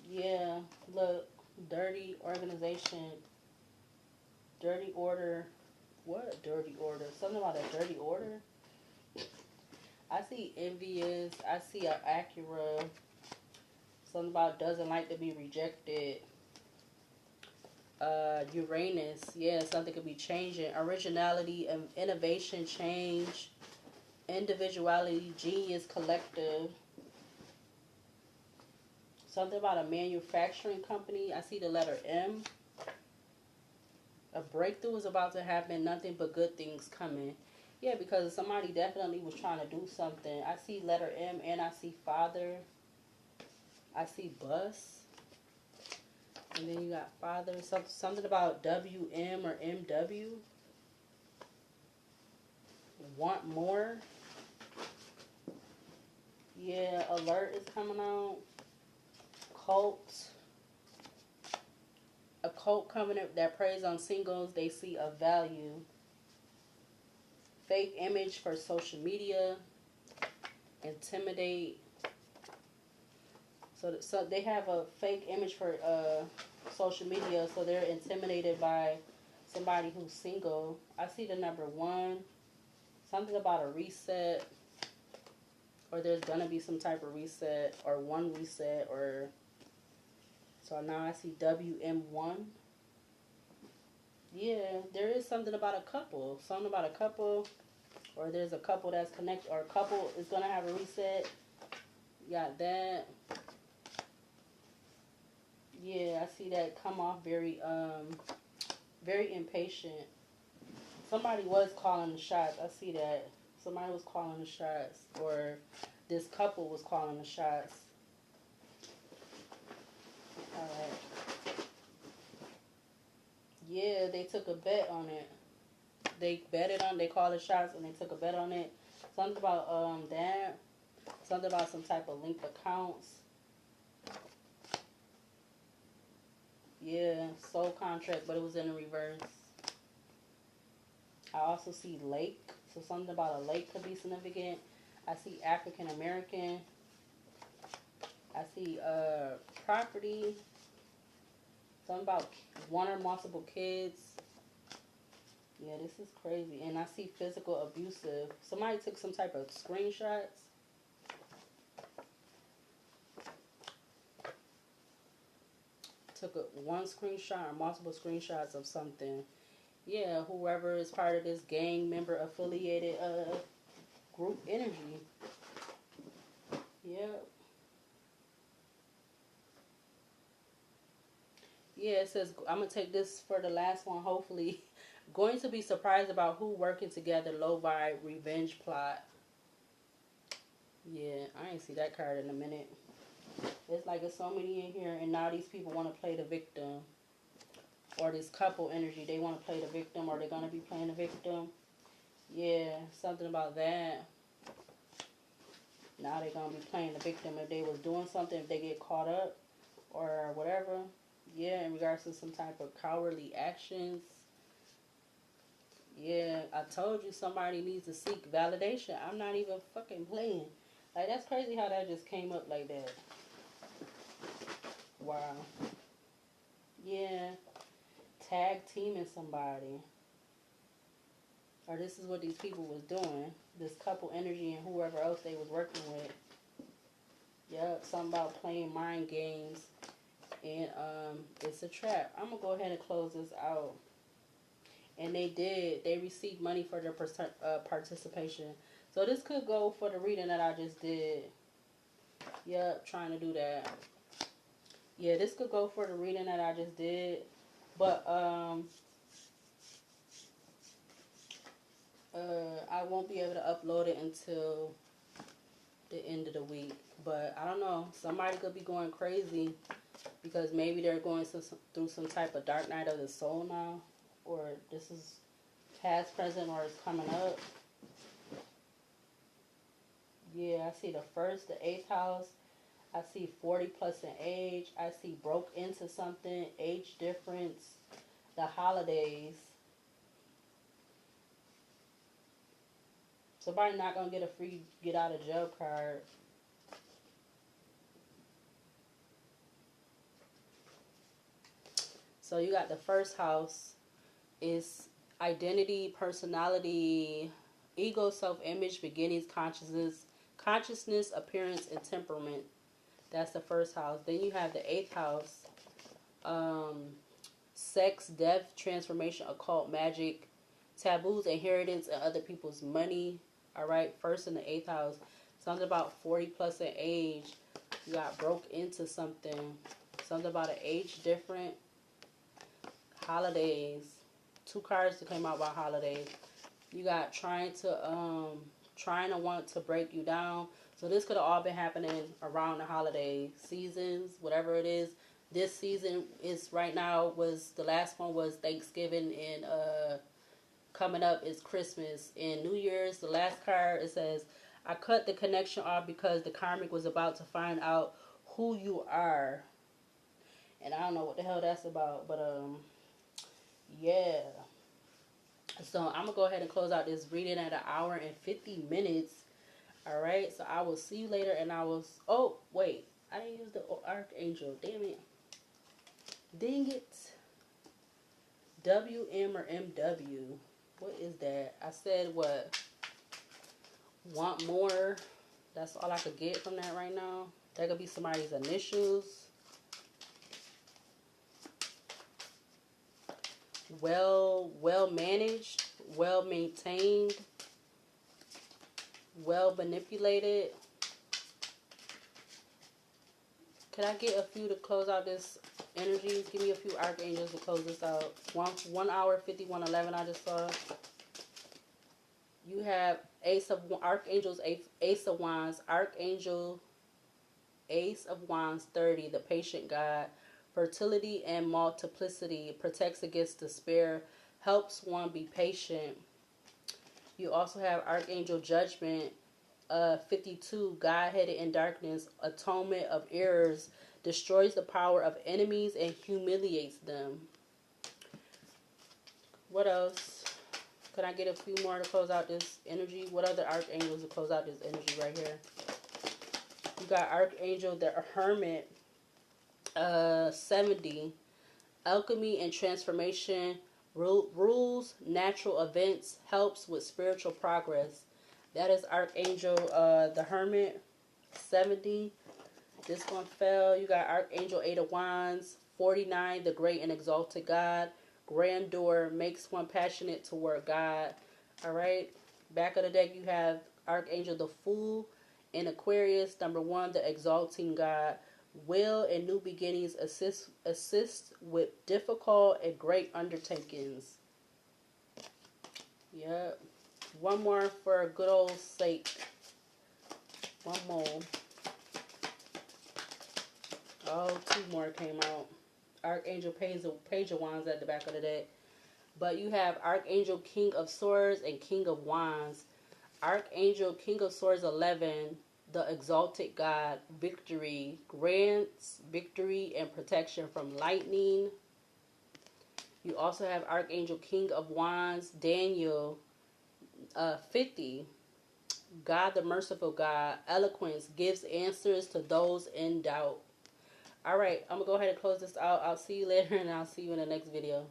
Yeah, look, dirty organization, dirty order. What dirty order? Something about a dirty order. I see envious. I see an Acura. Something about doesn't like to be rejected. Uranus. Yeah, something could be changing. Originality, innovation, change, individuality, genius, collective. Something about a manufacturing company. I see the letter M. A breakthrough is about to happen. Nothing but good things coming. Yeah, because somebody definitely was trying to do something. I see letter M and I see father. I see bus. And then you got father, something about WM or MW. Want more. Yeah, alert is coming out. Cult. A cult coming up that preys on singles they see a value. Fake image for social media. Intimidate. So they have a fake image for social media, so they're intimidated by somebody who's single. I see the number 1. Something about a reset, or there's gonna be some type of reset, or one reset, or so now I see WM1. Yeah, there is something about a couple. Something about a couple, or there's a couple that's connected, or a couple is gonna have a reset. You got that. Yeah, I see that come off very impatient. Somebody was calling the shots. I see that. Somebody was calling the shots, or this couple was calling the shots. Alright. Yeah, they took a bet on it. They called the shots and they took a bet on it. Something about that. Something about some type of linked accounts. Yeah, soul contract, but it was in the reverse. I also see lake, so something about a lake could be significant. I see African American. I see property. Something about one or multiple kids. Yeah, this is crazy. And I see physical abusive. Somebody took some type of screenshots. Took one screenshot or multiple screenshots of something. Yeah, whoever is part of this gang member affiliated group energy. Yep. Yeah, it says, I'm going to take this for the last one, hopefully. Going to be surprised about who working together, low vibe, revenge plot. Yeah, I ain't see that card in a minute. It's like there's so many in here, and now these people want to play the victim. Or this couple energy, they want to play the victim, or they're going to be playing the victim. Yeah, something about that. Now they're going to be playing the victim if they was doing something, if they get caught up, or whatever. Yeah, in regards to some type of cowardly actions. Yeah, I told you somebody needs to seek validation. I'm not even fucking playing. Like, that's crazy how that just came up like that. Wow. Yeah. Tag teaming somebody. Or this is what these people was doing. This couple energy and whoever else they was working with. Yep, something about playing mind games. And it's a trap. I'm going to go ahead and close this out. And they received money for their participation. So this could go for the reading that I just did. Yep, trying to do that. Yeah, this could go for the reading that I just did. But I won't be able to upload it until the end of the week. But I don't know. Somebody could be going crazy because maybe they're going through some type of dark night of the soul now. Or this is past, present, or it's coming up. Yeah, I see the 1st, the 8th house. I see 40 plus in age. I see broke into something, age difference, the holidays. Somebody not going to get a free get out of jail card. So you got the 1st house is identity, personality, ego, self-image, beginnings, consciousness, appearance, and temperament. That's the 1st house. Then you have the 8th house. Sex, death, transformation, occult, magic, taboos, inheritance, and other people's money. All right, 1st and the 8th house. Something about 40 plus in age. You got broke into something. Something about an age different. Holidays. 2 cards that came out about holidays. You got trying to want to break you down. So this could have all been happening around the holiday seasons, whatever it is. This season is right now was the last one was Thanksgiving, and coming up is Christmas and New Year's. The last card, it says, I cut the connection off because the karmic was about to find out who you are. And I don't know what the hell that's about, but yeah. So I'm gonna go ahead and close out this reading at 1 hour and 50 minutes. All right. So I will see you later, and I will. Oh wait, I didn't use the archangel. Damn it. Dang it. WM or MW. What is that? I said what? Want more. That's all I could get from that right now. That could be somebody's initials. Well managed, well maintained, well manipulated. Can I get a few to close out this energy? Give me a few archangels to close this out. 1 hour 51:11. I just saw. You have Archangels, Ace of Wands, Archangel, Ace of Wands 30, the patient God. Fertility and multiplicity, protects against despair, helps one be patient. You also have Archangel Judgment, 52, God-headed in darkness, atonement of errors, destroys the power of enemies and humiliates them. What else? Can I get a few more to close out this energy? What other archangels to close out this energy right here? You got Archangel the Hermit, 70. Alchemy and transformation, rules natural events, helps with spiritual progress. That is Archangel the Hermit, 70. This one fell. You got Archangel 8 of Wands, 49, the great and exalted God. Grandeur, makes one passionate toward God. Alright. Back of the deck, you have Archangel the Fool in Aquarius, number 1, the exalting God. Will and new beginnings, assist with difficult and great undertakings. Yep. One more for good old sake. One more. Oh, 2 more came out. Archangel Page of Wands at the back of the deck. But you have Archangel King of Swords and King of Wands. Archangel King of Swords 11, the exalted God, victory, grants victory and protection from lightning. You also have Archangel King of Wands, Daniel, 50, God the merciful God, eloquence, gives answers to those in doubt. All right, I'm going to go ahead and close this out. I'll see you later, and I'll see you in the next video.